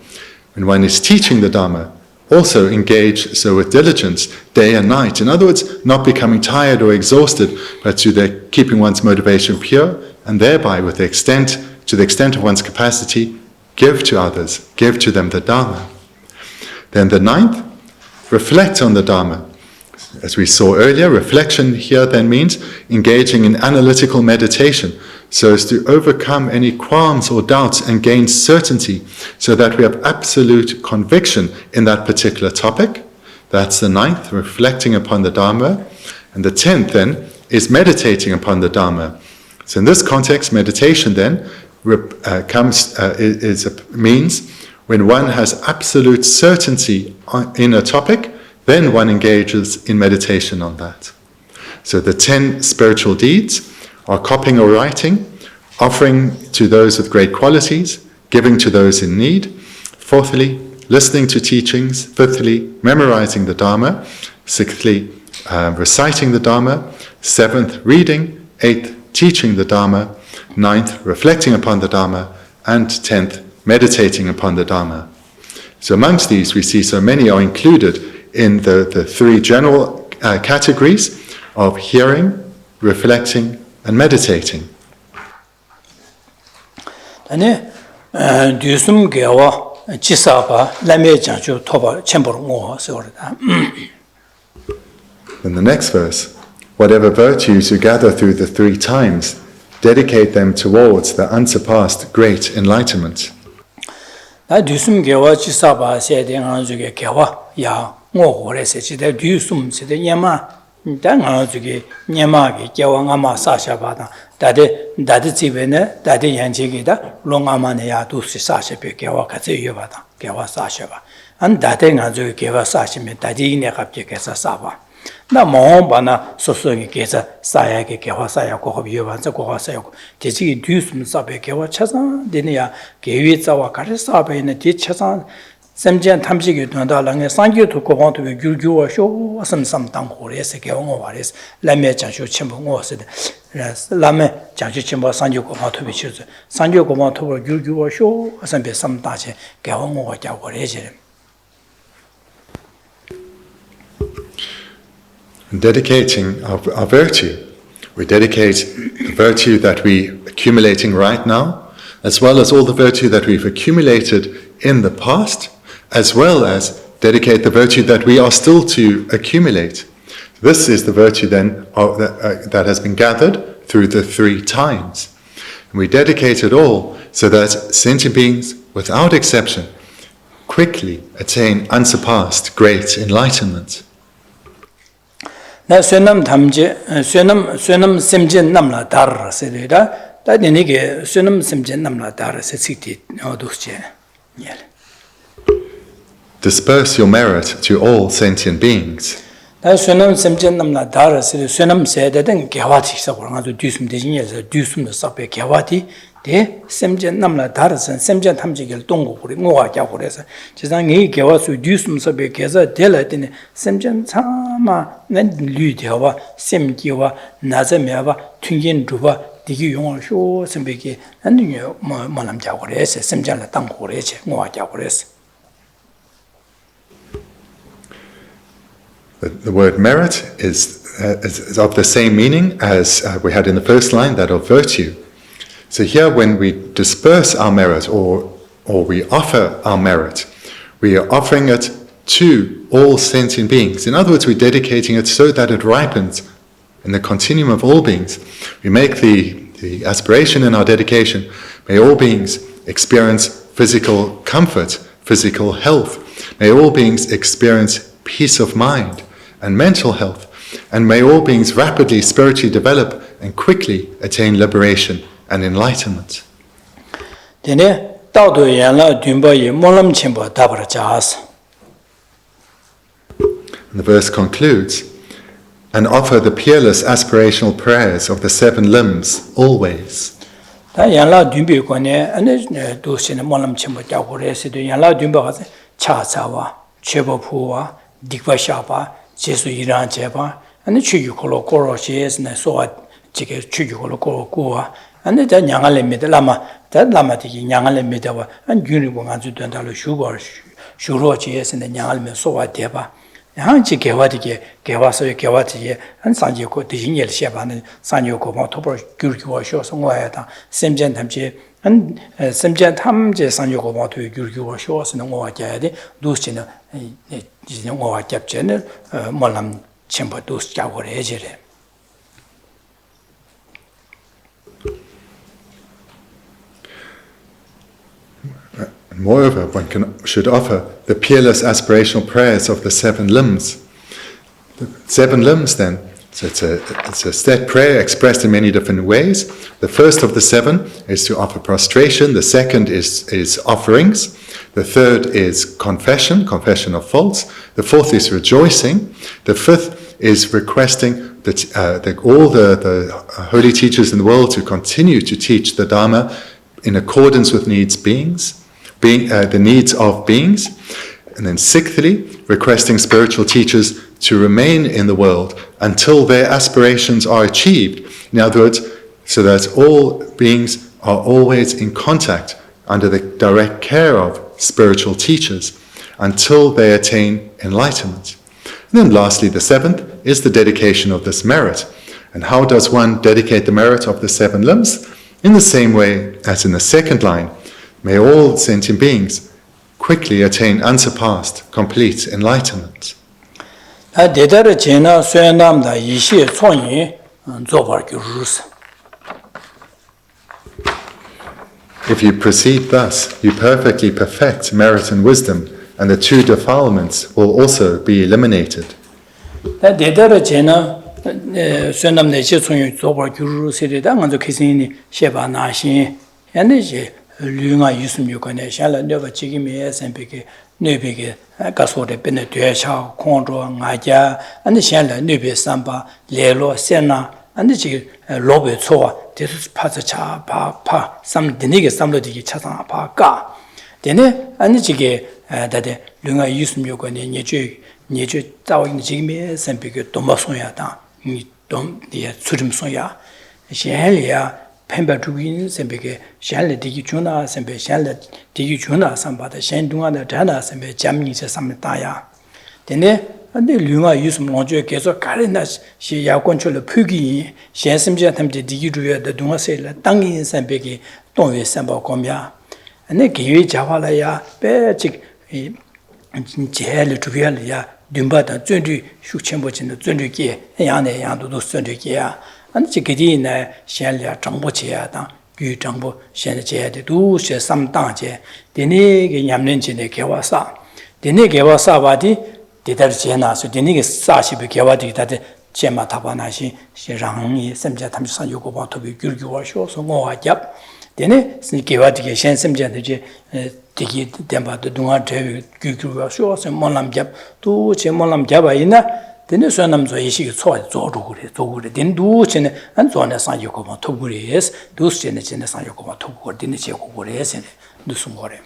When one is teaching the Dharma, also engage so with diligence, day and night. In other words, not becoming tired or exhausted, but keeping one's motivation pure, and thereby, to the extent of one's capacity, give to others, give to them the Dharma. Then the ninth, reflect on the Dharma. As we saw earlier, reflection here then means engaging in analytical meditation, so as to overcome any qualms or doubts and gain certainty, so that we have absolute conviction in that particular topic. That's the ninth, reflecting upon the Dharma. And the 10th then is meditating upon the Dharma. So in this context, meditation then means when one has absolute certainty in a topic, then one engages in meditation on that. So the 10 spiritual deeds are copying or writing, offering to those with great qualities, giving to those in need. Fourthly, listening to teachings. Fifthly, memorizing the Dharma. Sixthly, reciting the Dharma. Seventh, reading. Eighth, teaching the Dharma. Ninth, reflecting upon the Dharma. And 10th, meditating upon the Dharma. So amongst these, we see so many are included in the three general categories of hearing, reflecting, and meditating. Then, düsum gewa jisaba lame janju toba chembor ngo sorda. In the next verse, whatever virtues you gather through the 3 times, dedicate them towards the unsurpassed great enlightenment. Na düsum gewa jisaba se de nganju gewa ya ngo gore se chi de düsum se de yama da nganju ge nyama ge gewa ngama sa sha ba da dade 집에는 dade yanjigida 롱아만에 야 두시 사셔베 gewa ka ze yoba da gewa sa sha ba an dade nganju gewa sa shi me dade ine 갑게 개사 사바 나 뭐바나 소소기 개사 사야게 개화 사야고 허비요반서 고화 사야고 대지기 뒤숨 사베 개화 차사 되느야 개위자와 가르 사베는 뒤차사 샘전 탐식이 된다랑에 상교도 고방도 규규와 쇼 섬섬당 고래서 개원고 말해서 라메 장쇼 첨부 고서 라메 장쇼 첨부 상교 고방도 비치서 상교 고방도 규규와 쇼 섬배 섬다체 개원고가 자고 그래지. Dedicating our virtue. We dedicate the virtue that we're accumulating right now, as well as all the virtue that we've accumulated in the past, as well as dedicate the virtue that we are still to accumulate. This is the virtue then that has been gathered through the 3 times. And we dedicate it all so that sentient beings, without exception, quickly attain unsurpassed great enlightenment. 나 쇠남 담제 쇠남 샘진 남라 다르세다 다니게 쇠남 샘진 남라 다르세 시티 어두스제 예 Disperse your merit to all sentient beings. 나 쇠남 샘진 남라 다르세 쇠남 세대된 개화티 서고랑도 뒤숨 대진에서 뒤숨도 섭에 개화티 대 샘진 남라 다르선 샘진 탐지길 동고고리 뭐가 그래서 지상이 개화수 뒤숨 섭에 개서 될라더니 샘진 참마 난 류대와 샘기와 나자메와 튕긴 주바 디기 용을 쇼 샘베기 안니요 뭐 남자 그래서 샘진을 땅고 그래지 뭐가 그래서 The word merit is of the same meaning as we had in the first line, that of virtue. So here when we disperse our merit or we offer our merit, we are offering it to all sentient beings. In other words, we're dedicating it so that it ripens in the continuum of all beings. We make the aspiration in our dedication, may all beings experience physical comfort, physical health. May all beings experience peace of mind and mental health. And may all beings rapidly spiritually develop and quickly attain liberation and enlightenment. 데네 다도 연라 듄바이 몰람 쳔바 다버자스. And the verse concludes, and offer the peerless aspirational prayers of the 7 limbs always. 다 양라 듄비 권에 안에 도시는 몰람 첨부 짜고 그래서도 양라 듄바가 차차와 최보부와 딕바샤바 제수 이란 제바 안에 추유콜로 코로시에스네 소아 지게 추유콜로 코고와 안에 다 양알레미데 라마 다 라마티기 양알레미데와 안 균리고 아주 된다로 슈버 슈로지에스네 양알메 소아 대바 양지 개와디게 개와서에 개와지에 한 산지고 대신일 시바는 산요고 뭐 토벌 규규와 쇼서 와야다 샘전 탐지 한 샘전 탐제 산요고 뭐 규규와 쇼서는 와야돼 두시는 이제 와 잡제는 몰람 첨부 두스 자고 해지래 Moreover, one should offer the peerless aspirational prayers of the 7 limbs. The 7 limbs, then, so it's a set prayer expressed in many different ways. The first of the 7 is to offer prostration. The second is offerings. The third is confession of faults. The fourth is rejoicing. The fifth is requesting that all the holy teachers in the world to continue to teach the Dharma in accordance with the needs of beings. And then sixthly, requesting spiritual teachers to remain in the world until their aspirations are achieved. In other words, so that all beings are always in contact under the direct care of spiritual teachers until they attain enlightenment. And then lastly, the 7th is the dedication of this merit. And how does one dedicate the merit of the 7 limbs? In the same way as in the second line, may all sentient beings quickly attain unsurpassed, complete enlightenment. If you proceed thus, you perfectly perfect merit and wisdom, and the 2 defilements will also be eliminated. 류가 있으면 요거네 샬라 내가 지금에 선배게 뇌비게 가소데 베네 되샤 콘로 나자 아니 샬라 뇌비 삼바 레로 세나 아니 지 로베 초와 데스 파자 차파파 삼드니게 삼로디기 차상 파가 데네 아니 지게 다데 류가 있으면 요거네 녀주 자오인 지금에 선배게 도마송야다 이돔 디에 수림송야 샬리야 펜바 주긴 선배게 샬레 디기 주나 선배 샬레 디기 주나 삼바다 셴둥아다 다나 선배 잠니세 삼다야 데네 안데 류가 유스모 먼저 계속 가르나 시 야권철로 표기 셴심제 탐제 디기 주야다 동아세라 땅인 선배게 동외 삼바 고미야 안데 기회 자화라야 배직 이 제일 주변이야 듬바다 전주 슈첨보진의 전주기 양내 양도도 전주기야 안 지게디네 샬랴 정보체야다 규 정보 샬제야데 두세 삼당제 데네게 냠nen진의 개와사 데네 개와사 바디 데다르제나서 데네게 사시베 개와디 다데 제마 타바나시 시랑이 샘자 탐산 요고바 토비 규규와쇼 송오와잡 데네 스니케와디게 셴sem제데 디기 덴바도 동아 데 규규와쇼 셈몰람잡 두 제몰람잡아이나 데네 소남조 이식이 조르고 그래 덴두 전에 안 좋아내 상요고만 토구리에스 두스전에 전에 상요고만 토구고 데네 제고 그래서 무슨 거래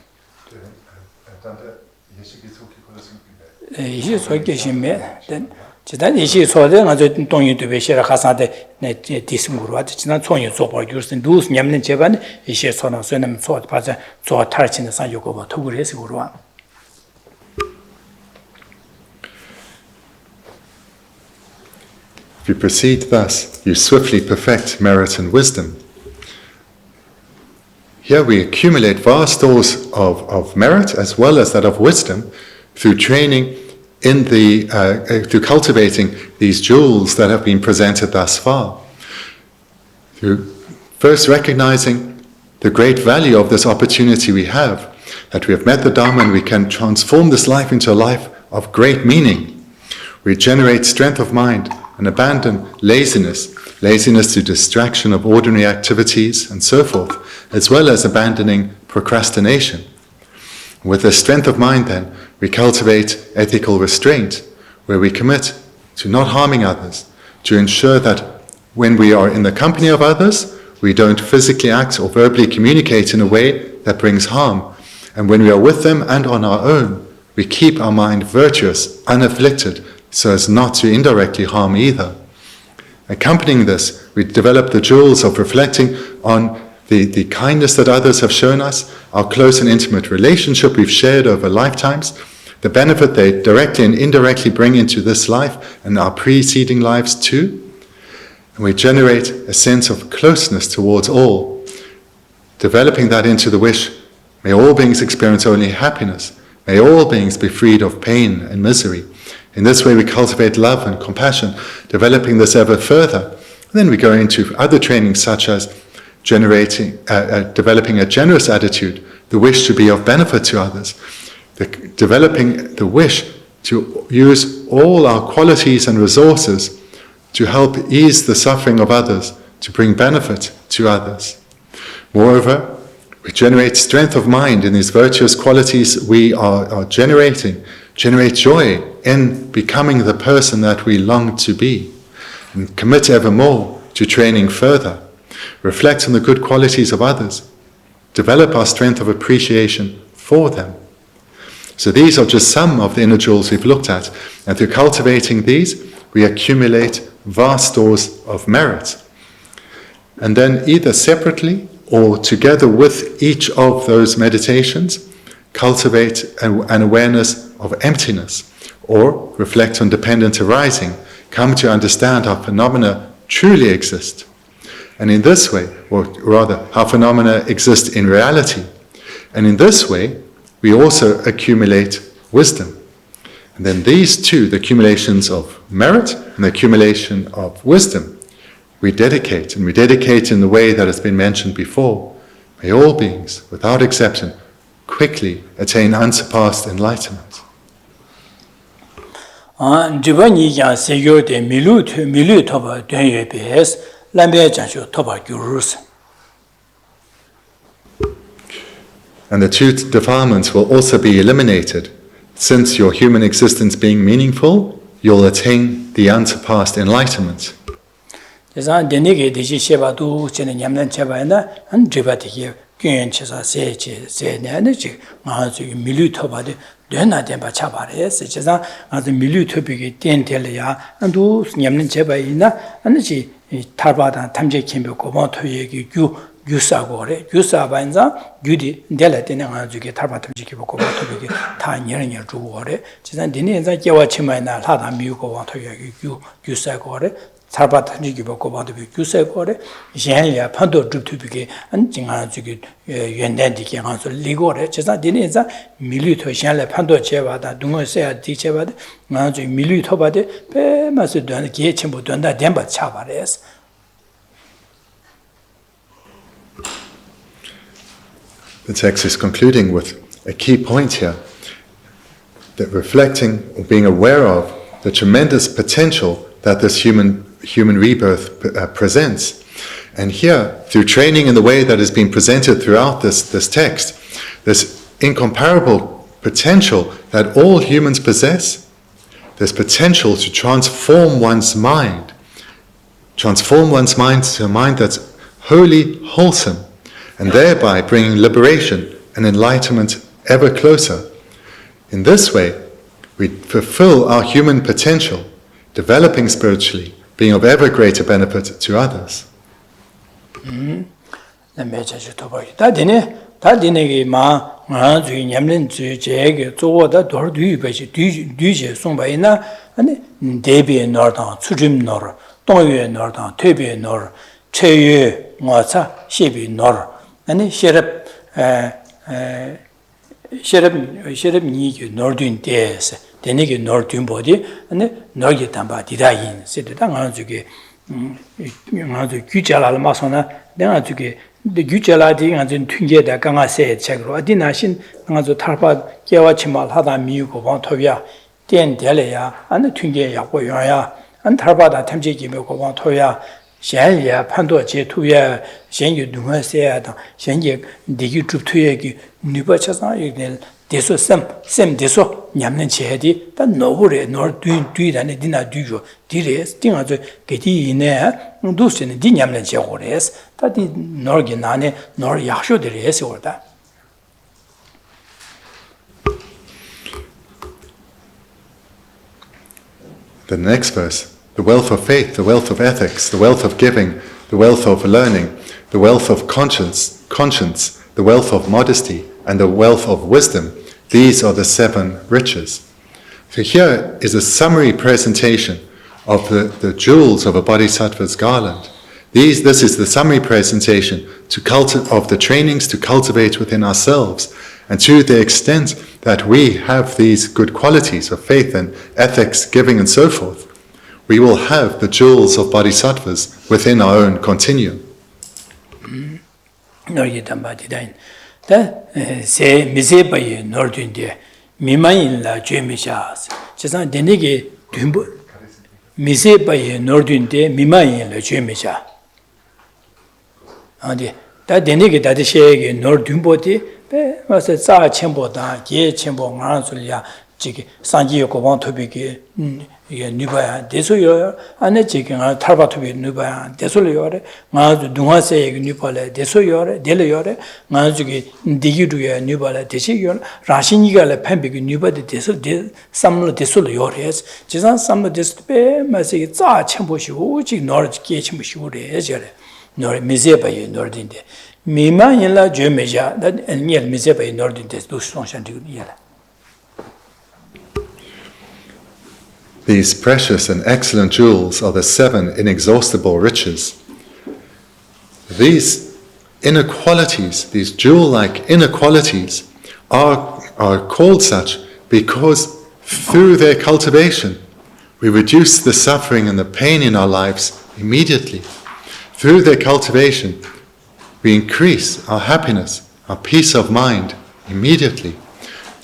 이시 소개심에 된 지단 이시 소대 아주 동의도 베시라 가사데 네 디스무로 아주 지난 총이 조버 교수는 두스 냠는 제반 이시 소나 소남 소 바자 조 탈치는 상요고만 토구리에서 그러와 If you proceed thus, you swiftly perfect merit and wisdom. Here we accumulate vast stores of merit as well as that of wisdom through training in through cultivating these jewels that have been presented thus far. Through first recognizing the great value of this opportunity we have, that we have met the Dharma and we can transform this life into a life of great meaning. We generate strength of mind and abandon laziness to distraction of ordinary activities and so forth, as well as abandoning procrastination. With the strength of mind then, we cultivate ethical restraint, where we commit to not harming others, to ensure that when we are in the company of others, we don't physically act or verbally communicate in a way that brings harm. And when we are with them and on our own, we keep our mind virtuous, unafflicted, so as not to indirectly harm either. Accompanying this, we develop the jewels of reflecting on the kindness that others have shown us, our close and intimate relationship we've shared over lifetimes, the benefit they directly and indirectly bring into this life and our preceding lives too. And we generate a sense of closeness towards all, developing that into the wish, may all beings experience only happiness, may all beings be freed of pain and misery. In this way we cultivate love and compassion, developing this ever further. And then we go into other trainings such as developing a generous attitude, the wish to be of benefit to others, developing the wish to use all our qualities and resources to help ease the suffering of others, to bring benefit to others. Moreover, we generate strength of mind in these virtuous qualities we are generate joy in becoming the person that we long to be, and commit ever more to training further, reflect on the good qualities of others, develop our strength of appreciation for them. So these are just some of the inner jewels we've looked at, and through cultivating these, we accumulate vast stores of merit. And then either separately or together with each of those meditations, cultivate an awareness of emptiness, or reflect on dependent arising, come to understand how phenomena truly exist. And in this way, or rather, how phenomena exist in reality. And in this way, we also accumulate wisdom. And then these two, the accumulations of merit and the accumulation of wisdom, we dedicate, and we dedicate in the way that has been mentioned before. May all beings, without exception, quickly attain unsurpassed enlightenment. And the two defilements will also be eliminated. Since your human existence being meaningful, you'll attain the unsurpassed enlightenment. Gyusagore, Gyusabanza, Gudi, Della Dinanga Juki Tarbatam Jikiboko, Ta Nyanya Juore, Chisan Dinza Yawachimana, Lada Muko, Gyusagore, Tarbatam Jikiboko, Gyusagore, Jania, Pando Jutubi, and Jingajuki, Yendiki, Ligore, Chisan Dinza, Miluto, Shanla, Pando Cheva, Dungo Sea, Dicheva, Manju Milutobade, Macedon, Giachimbo, Dunda, Demba Chavares. The text is concluding with a key point here, that reflecting or being aware of the tremendous potential that this human rebirth presents. And here, through training in the way that has been presented throughout this text, this incomparable potential that all humans possess, there's potential to transform one's mind to a mind that's wholly wholesome, and thereby bringing liberation and enlightenment ever closer. In this way, we fulfill our human potential, developing spiritually, being of ever greater benefit to others. And Sherab Niki Nordun Des, the Niki Nordun body, and the Norgitamba Didain, said the Tangazuki Guchala Masona, then I took the Guchala ding and then Tunge da Ganga said Chagro, Adinashin, Angazo Tarpa, Kiawachimal, Hada Miuko, Vantovia, Den Delia, and the Tunge Yakoya, and Tarpada Tamjiki Moko Vantoya. 先也判断解脱也先有东西的先也第一主推个女不吃上有点 deso sem deso nyamlen chedi ta novure nor du dane dina dujo dires tinga zo geti ine dusene di nyamlen chegores ta di norge nane nor yaksho deres orda. The next verse, the wealth of faith, the wealth of ethics, the wealth of giving, the wealth of learning, the wealth of conscience, the wealth of modesty, and the wealth of wisdom, these are the 7 riches. So here is a summary presentation of the jewels of a bodhisattva's garland. This is the summary presentation of the trainings to cultivate within ourselves, and to the extent that we have these good qualities of faith and ethics, giving and so forth, we will have the jewels of bodhisattvas within our own continuum. Se mise bayi nordunde mimayin la jemishas chesan denege dumbo mise bayi nordunde mimayin la jemisha ande da denege da de shege nordunboti be masa za chenbo da ge chenbo ngan sulya jige sanji ko ban tobike ye nubaya desoyo ane jige nga tarba tobi nubaya desolyo nga dunga se nubale desoyo deleyo nga jige digiduya nubale dechiyo rashiniga le pembige nubade desol de samlo desolyo res jisan samlo despe mase za chenbo shi uji nor ge chenbo shi ure jere nor mizeba ye nordinde mima yela jemeja da nyel mizeba ye nordinde du sonshandi yela. These precious and excellent jewels are the 7 inexhaustible riches. These inner qualities, these jewel-like inner qualities, are called such because through their cultivation we reduce the suffering and the pain in our lives immediately. Through their cultivation we increase our happiness, our peace of mind immediately.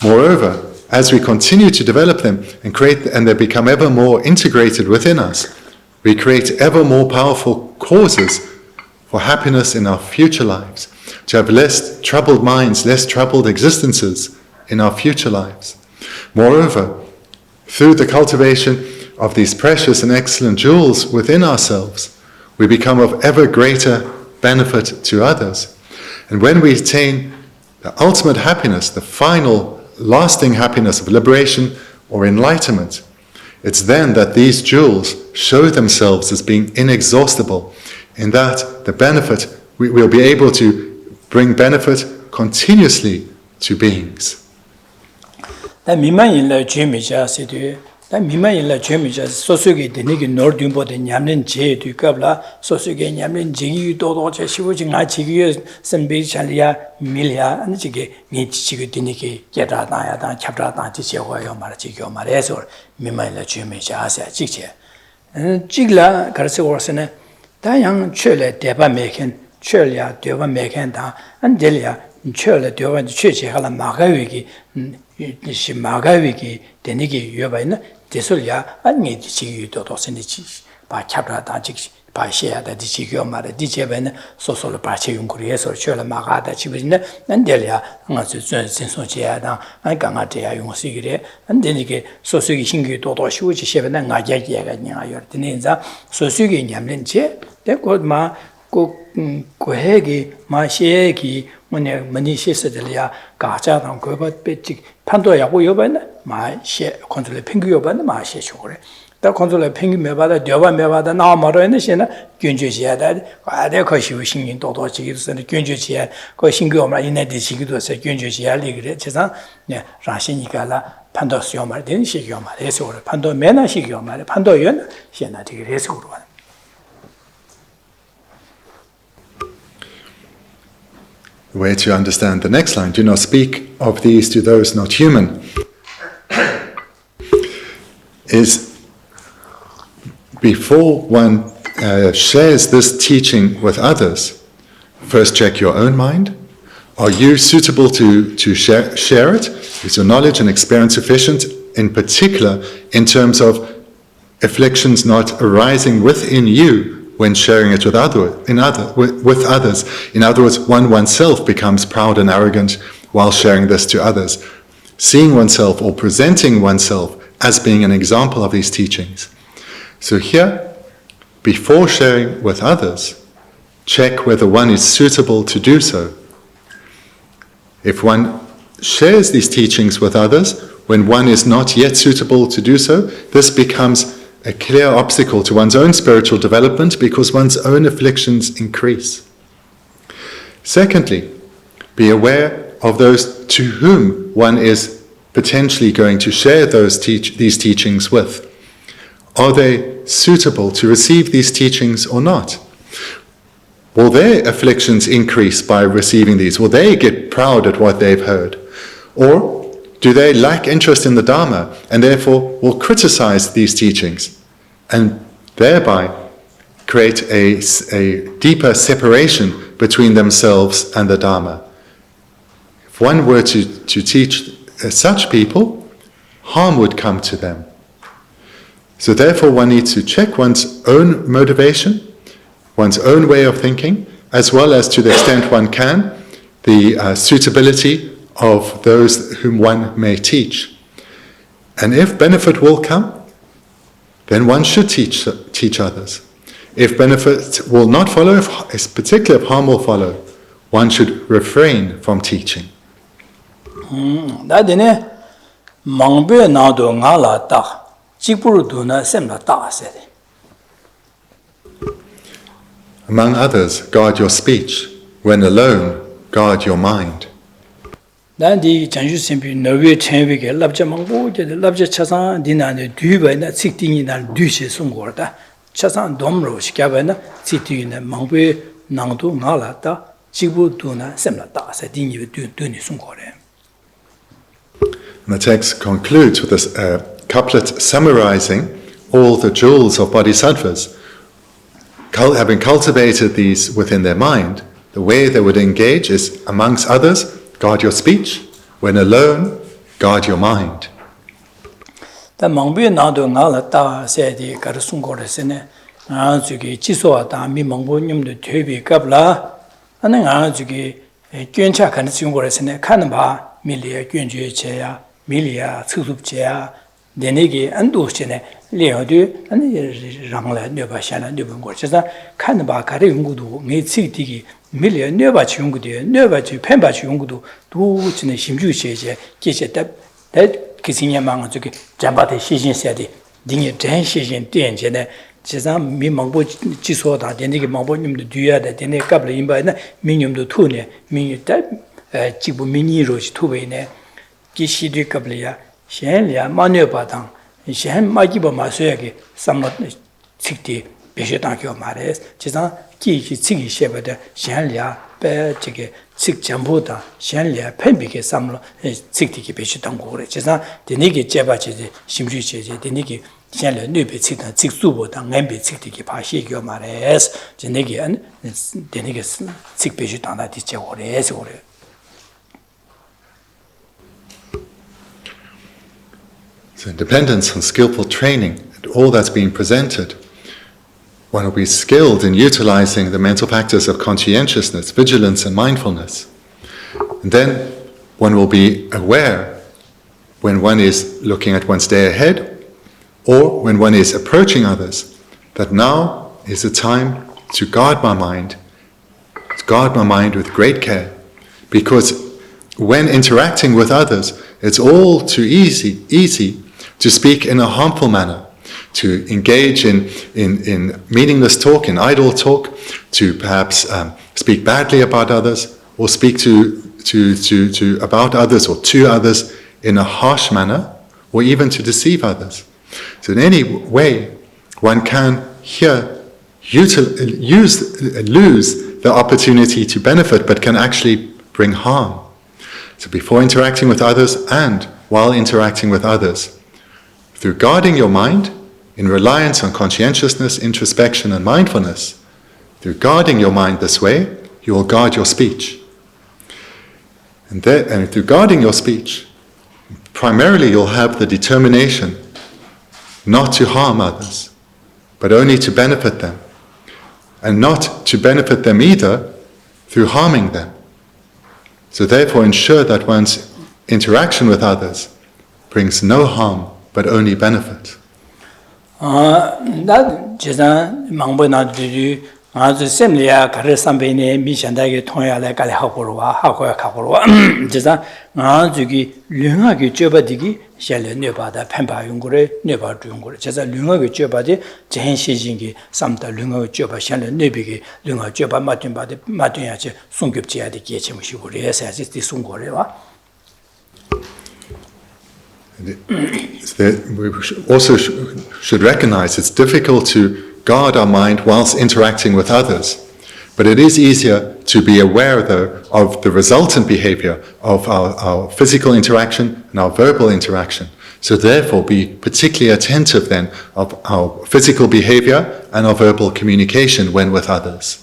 Moreover, as we continue to develop them and they become ever more integrated within us, we create ever more powerful causes for happiness in our future lives, to have less troubled minds, less troubled existences in our future lives. Moreover, through the cultivation of these precious and excellent jewels within ourselves, we become of ever greater benefit to others. And when we attain the ultimate happiness, the final lasting happiness of liberation or enlightenment, it's then that these jewels show themselves as being inexhaustible, in that the benefit, we will be able to bring benefit continuously to beings. 다 미마일라 죄미자 소소게 되니게 노르든보데 냠는 제도 갑라 소소게 냠는 제기 도도 제 시부징아 지기 선비찰이야 밀야 안지게 니치게 되니게 깨다다야다 캡다다 지셔와요 말지겨 말해서 미마일라 죄미자 아세 직제 직라 가르쳐 오르스네 다양 최래 대바메켄 최랴 대바메켄다 안델야 최래 대바는 최제하라 마가위기 시 마가위기 되니게 여바이나 desolya ani dichi do do senichi ba chapra da ji ba xia da dichi gyo ma de diche ben so so le ba che yung kuri so chue le ma ga da chi bin nan de ya nga zu zhen sin so jia da an ga nga de ya yung si ge an de ni ge so su gi xin ge do do xiu ji xie ben nga jia jia ga ni a yor de ni za so su ge nyam len che de ko ma ko he ge ma xie gi 뭐냐 머니 시스들이야 가자랑 그것 배직 판도하고 요번에 마시 컨트롤 핑크 요번에 마시 쇼그래 다 컨트롤 핑크 매바다 되바 매바다 나 말하는 시나 균주지야다 아대 거시우 신경 도도 지기도서는 균주지야 그 신경만 이내디 지기도서 균주지야리 그래 제가 네 라시니까라 판도 시험 말 되는 시기요 말해서 판도 매나 시기요 말 판도연 시나 되게 해서 그러고 The way to understand the next line, do not speak of these to those not human, is before one shares this teaching with others, first check your own mind. Are you suitable to share it? Is your knowledge and experience sufficient, in particular in terms of afflictions not arising within you when sharing it with others? In other words, oneself becomes proud and arrogant while sharing this to others. seeing oneself or presenting oneself as being an example of these teachings. So here, before sharing with others, check whether one is suitable to do so. If one shares these teachings with others when one is not yet suitable to do so, this becomes a clear obstacle to one's own spiritual development because one's own afflictions increase. Secondly, be aware of those to whom one is potentially going to share these teachings with. Are they suitable to receive these teachings or not? Will their afflictions increase by receiving these? Will they get proud at what they've heard? Or do they lack interest in the Dharma and therefore will criticize these teachings and thereby create a deeper separation between themselves and the Dharma? If one were to teach such people, harm would come to them. So therefore one needs to check one's own motivation, one's own way of thinking, as well as, to the extent one can, the suitability of those whom one may teach. And if benefit will come, then one should teach others. If benefit will not follow, particularly if harm will follow, one should refrain from teaching. Among others, guard your speech. When alone, guard your mind. And the text concludes with this couplet summarizing all the jewels of Bodhisattvas. Having cultivated these within their mind, the way they would engage is, amongst others, guard your speech. When alone, guard your mind. denegi andu chene leodu ani rangla nyoba shana nyobun go chesa kan ba kare yungudu nge tsigdigi milya nyoba chi yungudu nyoba chi pemba chi yungudu du chene 심주 sheje geshe da kisinya mang 저기 잠바데 시신 세디 딩에 전 시신 된 전에 지상 미망보 지소다 denegi 망보 님도 뒤야다 되네 갑을 임바나 민님도 투네 민이다 지부 민이로시 투베네 기시디 갑을야 셴리아 마녀바당 셴 마기바 마소야게 삼로 직디 베셔당교 말레스 지상 기기 직이 셰바데 셴리아 배 저게 직 전부다 셴리아 팬비게 삼로 직디기 베셔당고 그래 지상 데니게 제바지지 심주체제 데니게 셴리아 뇌베 직다 직수보다 엠베 직디기 바시교 말레스 데니게 안 데니게 직 베셔당다 디체 오래서 그래. So in dependence on skillful training and all that's being presented, one will be skilled in utilizing the mental practice of conscientiousness, vigilance and mindfulness. And then one will be aware when one is looking at one's day ahead or when one is approaching others, that now is the time to guard my mind with great care. Because when interacting with others, it's all too easy to speak in a harmful manner, to engage in meaningless talk, in idle talk, to perhaps speak badly about others, or speak to about others or to others in a harsh manner, or even to deceive others. So in any way, one can here lose the opportunity to benefit, but can actually bring harm. So before interacting with others and while interacting with others, through guarding your mind, in reliance on conscientiousness, introspection and mindfulness, through guarding your mind this way, you will guard your speech. And through guarding your speech, primarily you'll have the determination not to harm others, but only to benefit them, and not to benefit them either through harming them. So therefore ensure that one's interaction with others brings no harm but only benefit. 나 제가 망보나들이 아주 셈리야 가르 삼베네 미션다게 통야래 갈래 하고로와 하고야 제가 아주기 륜하게 쩨바디기 샬레 뇌바다 펜바 용고래 뇌바 용고래 제가 륜하게 쩨바디 제행시진기 삼다 륜하게 쩨바 샬레 뇌비기 륜하 쩨바 마튼바데 마튼야체 송급지야데 게체무시고래 해서지 송고래와 We also should recognize it's difficult to guard our mind whilst interacting with others. But it is easier to be aware, though, of the resultant behavior of our physical interaction and our verbal interaction. So therefore, be particularly attentive then of our physical behavior and our verbal communication when with others.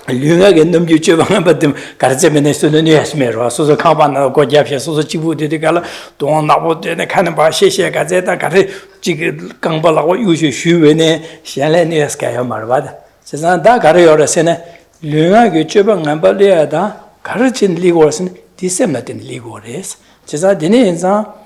류가게 넘주 쥐방을 받으면 가르쳐면에 쓰는 예스메로 소소 카바나 고잡해 소소 지부들이가 돈 나보되네 가는 바 시시가 제다 가르 지금 강발하고 유시 슈웨네 샬레네스카요 말바다 세상 다 가르요라세네 류가게 쥐방을 받려야다 가르친 리고스는 디셈나된 리고레스 제가 되네 인자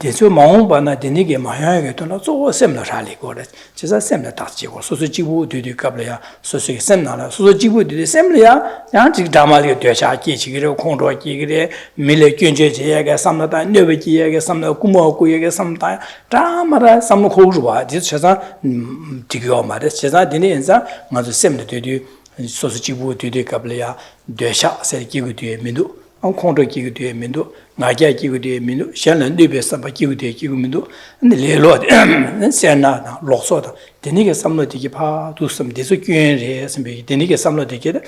대소 마음바나 되니게 마야게 돈아 저 셈나 살리고래 제가 셈나 다지고 소소지부 뒤뒤갑려야 소소게 셈나라 소소지부 뒤뒤 셈려야 양지 다말이 되샤 끼치기로 공로끼기래 밀레 균제제야게 삼나다 뇌베지야게 삼나 구모구야게 삼다 다마라 삼노 고르와 제가 지겨 말에 제가 되네 인자 맞아 셈나 뒤뒤 소소지부 뒤뒤갑려야 되샤 세기고 뒤에 민도 공도 기고 뒤에 민도 나게 기고 뒤에 민도 샬런 뇌베 삼바 기고 뒤에 기고 민도 근데 레로 센나 로소다 되니게 삼로디기 파 두섬 데서 균레 섬비 되니게 삼로디게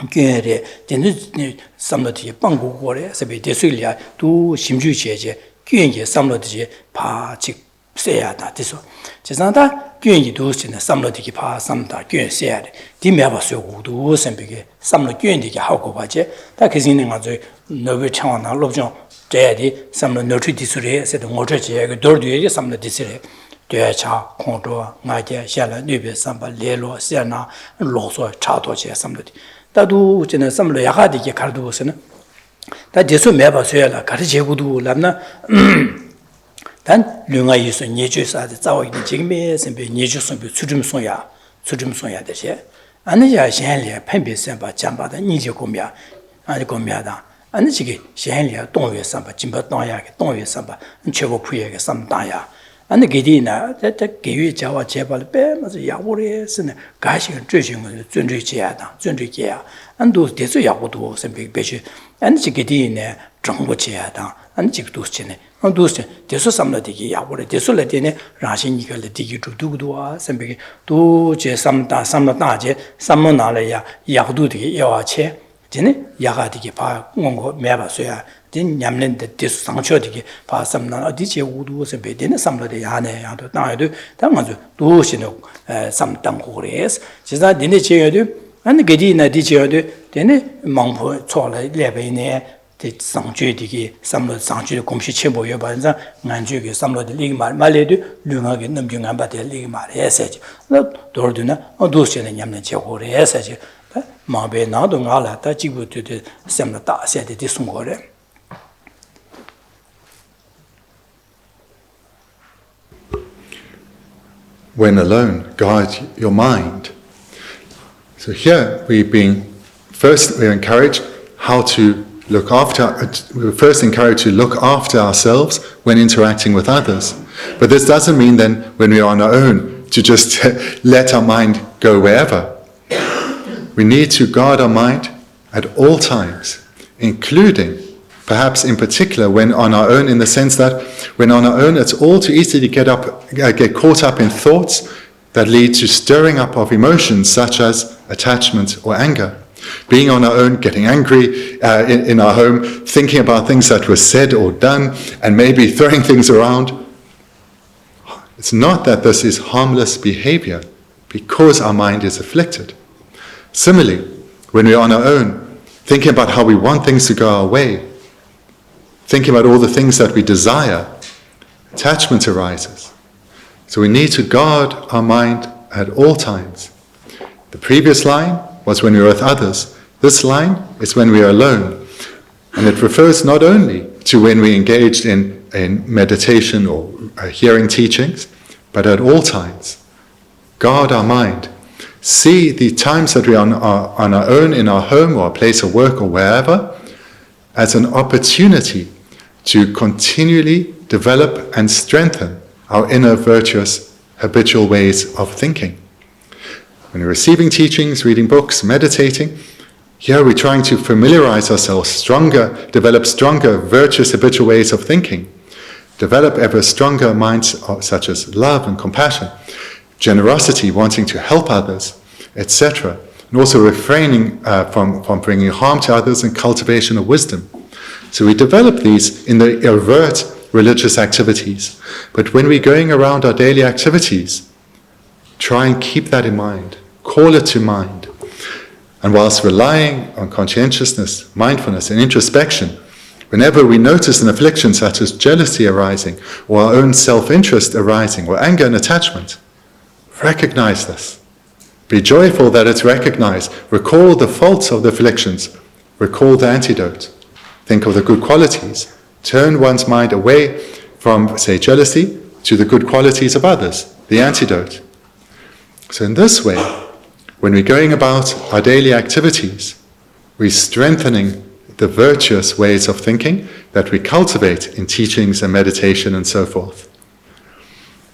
균레 되니 삼로디기 빵고고래 섬비 데스리아 두 심주체제 균게 삼로디기 파직 세야다 데서 제산다 균이 두스네 삼로디기 파 삼다 균 세야데 디메바스 우두 섬비게 삼로 균디게 하고 봐제 다 그진은 아주 너베 창원나 롭정 제야디 삼로 노트디스레 세도 모저지에 도르디에 삼로 디스레 되차 공도 나게 샬라 뇌베 삼바 레로 세나 로소 차도제 삼로디 다도 저는 삼로 야가디게 가르도스는 다 제수 매바서야라 가르제고도 람나 단 류가이서 니주사데 자오이데 지금에 선배 니주선배 수줌송야 되지 아니야 샹리아 펜베선바 잠바다 니제고미야 아니 고미야다 아니 지기 샹리아 동외선바 짐바 동야게 동외선바 최고 부여게 삼다야 아니 게디나 저 개위 자와 제발 빼면서 야고레스네 가시는追寻을 존재지야다 안도 대수 야고도 선배 배시 아니 지기디네 정보지야다 아니 지기도스네 안도스 대수 삼라디기 야고레 대수라데네 라신이가 디기 두두도와 선배 도제 삼다제 삼문나래야 야고도디기 야와체 제네 야가디기 바 원고 매바서야 진 냠는데 대수 상처디기 바 삼나 어디제 우두서 베데네 삼라데 야네 야도 나에도 당아주 도시노 삼당고레스 제가 디네 제여도 아니 게디나 디제여도 되네 망포 초래 레베네 대 상주디기 삼로 상주의 공시 첨보여 반자 안주게 삼로데 리기 말레도 류하게 넘경 안 받을 리기 말해야지 도르드나 도시네 냠는 제고레야지 마베 나도 알아다 지구도 셈나다 세데 디송고레 When alone, guard your mind. So here we're encouraged how to look after. We were first encouraged to look after ourselves when interacting with others. But this doesn't mean then, when we're on our own, to just let our mind go wherever. We need to guard our mind at all times, including, perhaps in particular, when on our own, in the sense that when on our own, it's all too easy to get caught up in thoughts that lead to stirring up of emotions such as attachment or anger. Being on our own, getting angry in our home, thinking about things that were said or done, and maybe throwing things around. It's not that this is harmless behavior, because our mind is afflicted. Similarly, when we're on our own, thinking about how we want things to go our way, thinking about all the things that we desire, attachment arises. So we need to guard our mind at all times. The previous line was when we were with others. This line is when we are alone. And it refers not only to when we engaged in meditation or hearing teachings, but at all times. Guard our mind. See the times that we are on our own in our home or our place of work or wherever as an opportunity to continually develop and strengthen our inner virtuous habitual ways of thinking. When we're receiving teachings, reading books, meditating, here we're trying to familiarize ourselves develop stronger virtuous habitual ways of thinking, develop ever stronger minds such as love and compassion, generosity, wanting to help others, etc. And also refraining from bringing harm to others and cultivation of wisdom. So we develop these in the overt religious activities. But when we're going around our daily activities, try and keep that in mind. Call it to mind. And whilst relying on conscientiousness, mindfulness, and introspection, whenever we notice an affliction such as jealousy arising, or our own self-interest arising, or anger and attachment, recognize this. Be joyful that it's recognized. Recall the faults of the afflictions. Recall the antidote. Think of the good qualities. Turn one's mind away from, say, jealousy to the good qualities of others, the antidote. So in this way, when we're going about our daily activities, we're strengthening the virtuous ways of thinking that we cultivate in teachings and meditation and so forth.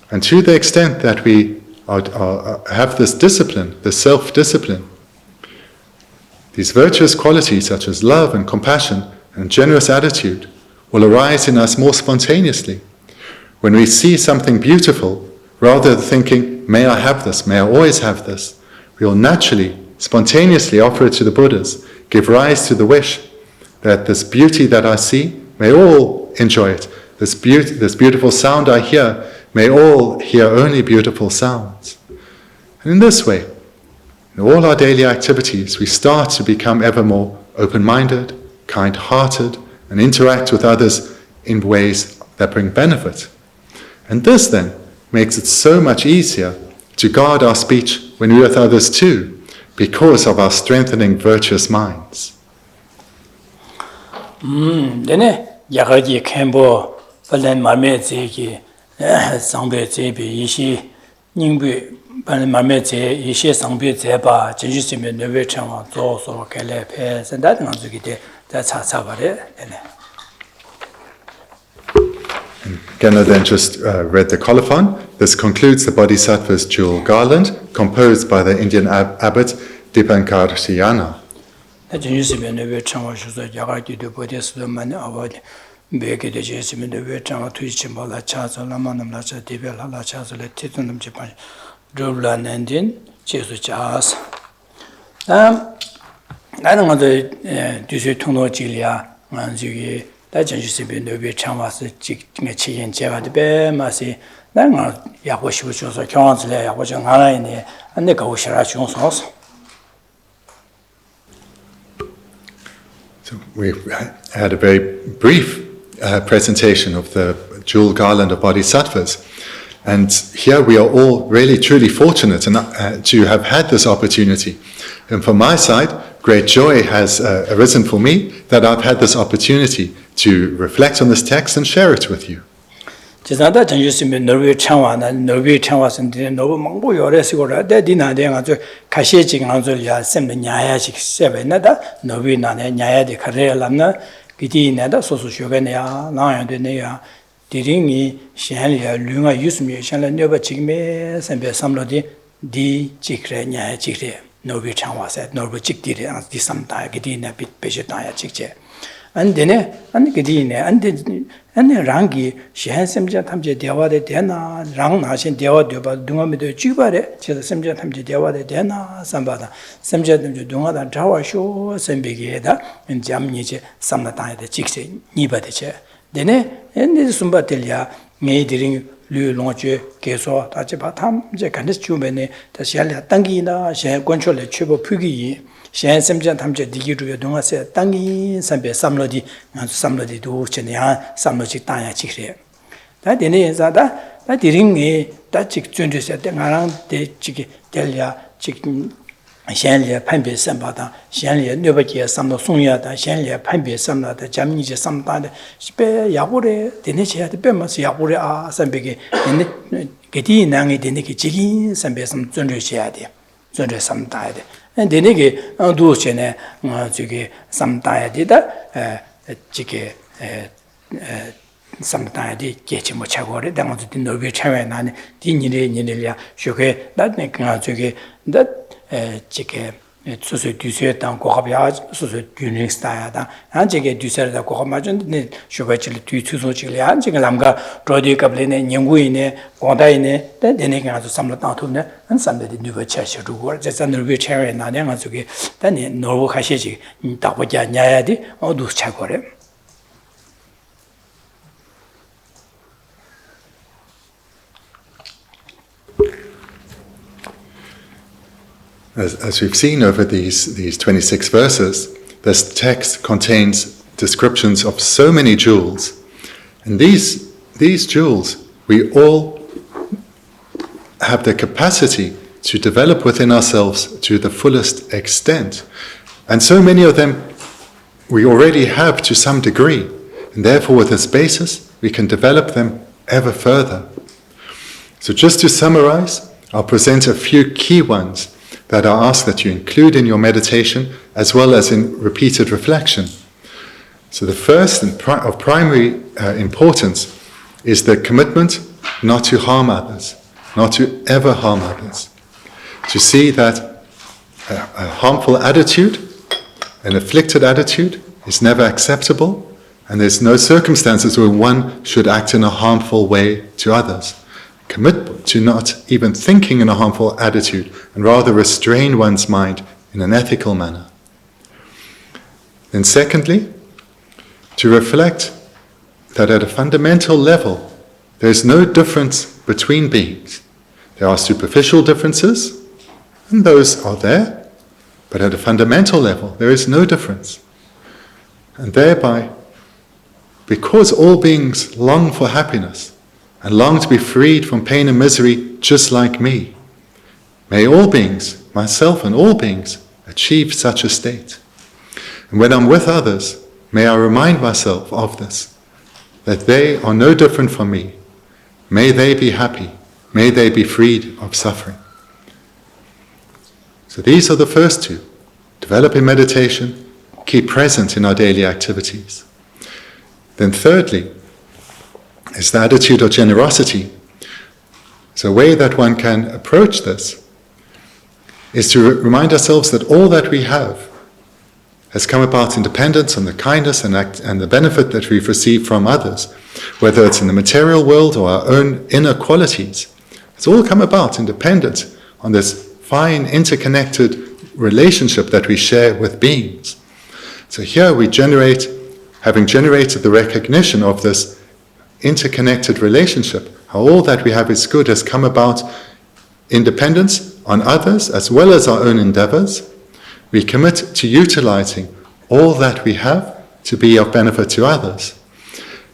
And to the extent that we have this discipline, this self-discipline, these virtuous qualities such as love and compassion and generous attitude will arise in us more spontaneously. When we see something beautiful, rather than thinking, may I have this, may I always have this, we will naturally, spontaneously offer it to the Buddhas, give rise to the wish that this beauty that I see, may all enjoy it. This beautiful sound I hear, may all hear only beautiful sounds. And in this way, in all our daily activities, we start to become ever more open-minded, kind-hearted, and interact with others in ways that bring benefit. And this then makes it so much easier to guard our speech when we're with others too, because of our strengthening virtuous minds. Dene yagaji kembo palen marme zeki sangbe zebi yishi ningbe palen marme ze yishi sangbe zeba jinju sime nebe changwa zo so kele pe senda ngzu gide da cha cha bare dene. Genna then just read the colophon. This concludes the Bodhisattva's jewel garland, composed by the Indian abbot Dipamkara. 다 전주시비 너비 참와서 직에 치인 제와데 마시 나가 야고 싶어서 경험을 야고 좀 하나이네 안내 가고 싶어 중소서. So we've had a very brief presentation of the jewel garland of Bodhisattvas, and here we are all really truly fortunate to have had this opportunity. And from my side, great joy has arisen for me that I've had this opportunity to reflect on this text and share it with you. 지난다 전주시면 너비 참와선데 너무 망고 요래시고라 대디나데 가서 가시에 지금 한줄야 셈는 냐야식 세베나다 너비 나네 냐야데 카레람나 기디나다 소소쇼베네야 나야데네야 디링이 샹리야 류가 유스미 샹라 녀바 지금에 셈베 삼로디 디 지크레 냐야 지크레 너비 참와세 너비 직디리 디 삼다 기디나 빛베시다야 직제 안데네 안기디네 안데 랑기 시한sem자 탐제 대화데 되나 랑 나신 대화 되바 동아미도 주바래 제가 sem자 탐제 대화데 되나 삼바다 sem자 탐제 동아다 자와쇼 sem비게다 인잠니제 삼나다에 직세 니바데체 데네 엔데 숨바텔야 메디링 류롱제 계속 다지 바탐 이제 간데스 주면에 다시 할래 당기나 시 권초래 최고 표기 시한 sem자 탐제 디기루에 동아세 땅이 삼배 삼로디 삼로디도 전야 삼로직 땅야 직세 다 되네 자다 다 디링이 다 직준주세 때가랑 대 직이 될야 직 Shanlia Pambi Sambata, Shanlia Nubaki, some of Sunyata, Shanlia Pambi Samata, Jamiji Samtana, Spe Yabure, Denichi at the Bemas Yabure Sambiki, Geti Nangi Deniki Chigi, Sambe some Zundri Zundri some died. And Deniki, Duchene, Zuki, some died, Chiki. Sometime di get much agora, down to the Novi Charan and Dinilia, Shuke, that make that chicken. Susu Ducer down Cohabias, Susu Duning style, and Jiggy Ducer the Cohamajan, Shugachil to Chile, and Jigalanga, Drodi Cabline, Yanguine, Gondaine, then they can to some Latuna, and some of the new church to work, just under which area and Nanazuki, then in Noro Hashishi, in Tawaja Nyadi, or do Chagore. As we've seen over these 26 verses, this text contains descriptions of so many jewels. And these jewels, we all have the capacity to develop within ourselves to the fullest extent. And so many of them we already have to some degree. And therefore, with this basis, we can develop them ever further. So just to summarize, I'll present a few key ones that I ask that you include in your meditation as well as in repeated reflection. So the first and of primary importance is the commitment not to harm others, not to ever harm others. To see that a harmful attitude, an afflicted attitude, is never acceptable, and there's no circumstances where one should act in a harmful way to others. Commit to not even thinking in a harmful attitude, and rather restrain one's mind in an ethical manner. Then secondly, to reflect that at a fundamental level, there's no difference between beings. There are superficial differences, and those are there, but at a fundamental level, there is no difference. And thereby, because all beings long for happiness, and long to be freed from pain and misery just like me, may all beings, myself and all beings, achieve such a state. And when I'm with others, may I remind myself of this, that they are no different from me. May they be happy. May they be freed of suffering. So these are the first two. Develop in meditation, keep present in our daily activities. Then thirdly, is the attitude of generosity. So a way that one can approach this is to remind ourselves that all that we have has come about in dependence on the kindness and the benefit that we've received from others, whether it's in the material world or our own inner qualities. It's all come about in dependence on this fine interconnected relationship that we share with beings. So here we having generated the recognition of this interconnected relationship, how all that we have is good, has come about in dependence on others as well as our own endeavors. We commit to utilizing all that we have to be of benefit to others.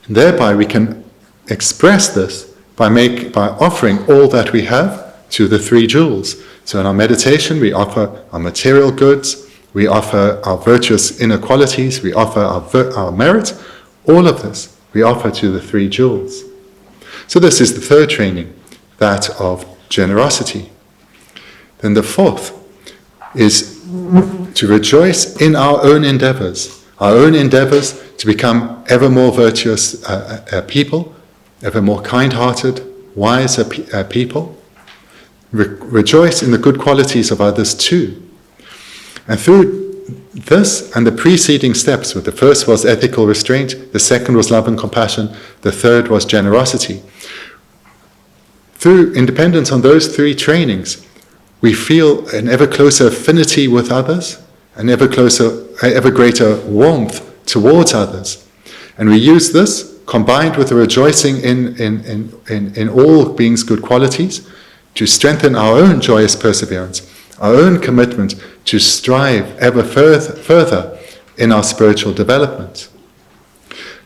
And thereby we can express this by offering all that we have to the three jewels. So in our meditation we offer our material goods, we offer our virtuous inner qualities, we offer our merit, all of this we offer to the three jewels. So this is the third training, that of generosity. Then the fourth is to rejoice in our own endeavors to become ever more virtuous people, ever more kind-hearted, wiser people. Rejoice in the good qualities of others too. And through this and the preceding steps, the first was ethical restraint, the second was love and compassion, the third was generosity. Through independence on those three trainings, we feel an ever closer affinity with others, an ever greater warmth towards others. And we use this, combined with the rejoicing in all beings' good qualities, to strengthen our own joyous perseverance, our own commitment to strive ever further in our spiritual development.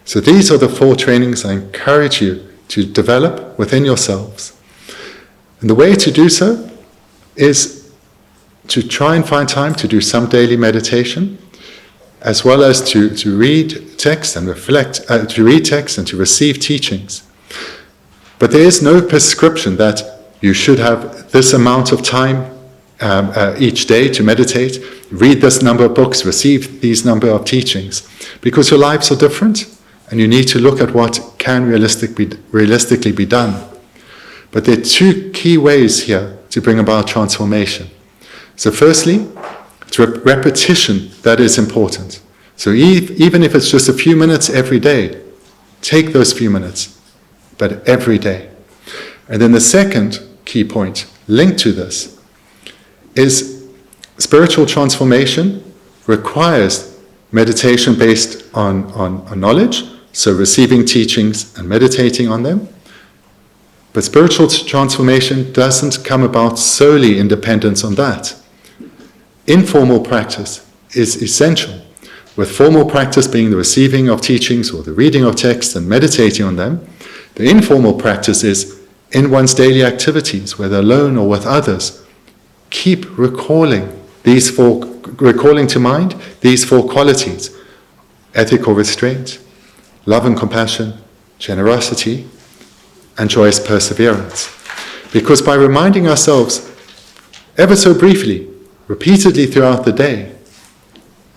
So these are the four trainings I encourage you to develop within yourselves. And the way to do so is to try and find time to do some daily meditation, as well as to read text and reflect, to read text and to receive teachings. But there is no prescription that you should have this amount of time each day to meditate, read this number of books, receive these number of teachings, because your lives are different and you need to look at what can realistically be done. But there are two key ways here to bring about transformation. So firstly, it's repetition that is important. So even if it's just a few minutes every day, take those few minutes, but every day. And then the second key point linked to this is spiritual transformation requires meditation based on knowledge, so receiving teachings and meditating on them. But spiritual transformation doesn't come about solely in dependence on that. Informal practice is essential, with formal practice being the receiving of teachings or the reading of texts and meditating on them. The informal practice is in one's daily activities, whether alone or with others. Keep recalling to mind these four qualities: ethical restraint, love and compassion, generosity, and joyous perseverance. Because by reminding ourselves ever so briefly, repeatedly throughout the day,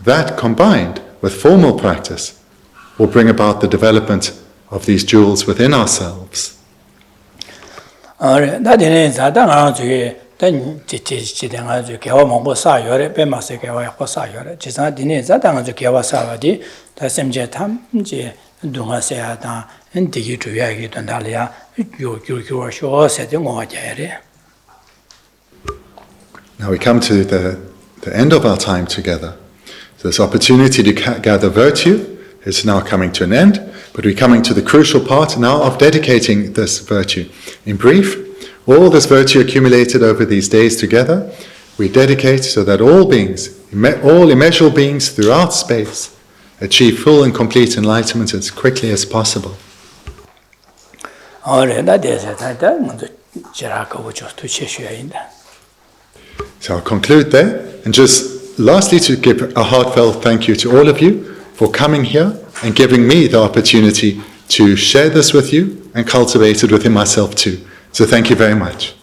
that combined with formal practice will bring about the development of these jewels within ourselves. Now we come to the end of our time together. So this opportunity to gather virtue is now coming to an end, but we're coming to the crucial part now of dedicating this virtue. In brief, all this virtue accumulated over these days together, we dedicate so that all beings, all immeasurable beings throughout space, achieve full and complete enlightenment as quickly as possible. So I'll conclude there, and just lastly to give a heartfelt thank you to all of you for coming here and giving me the opportunity to share this with you and cultivate it within myself too. So thank you very much.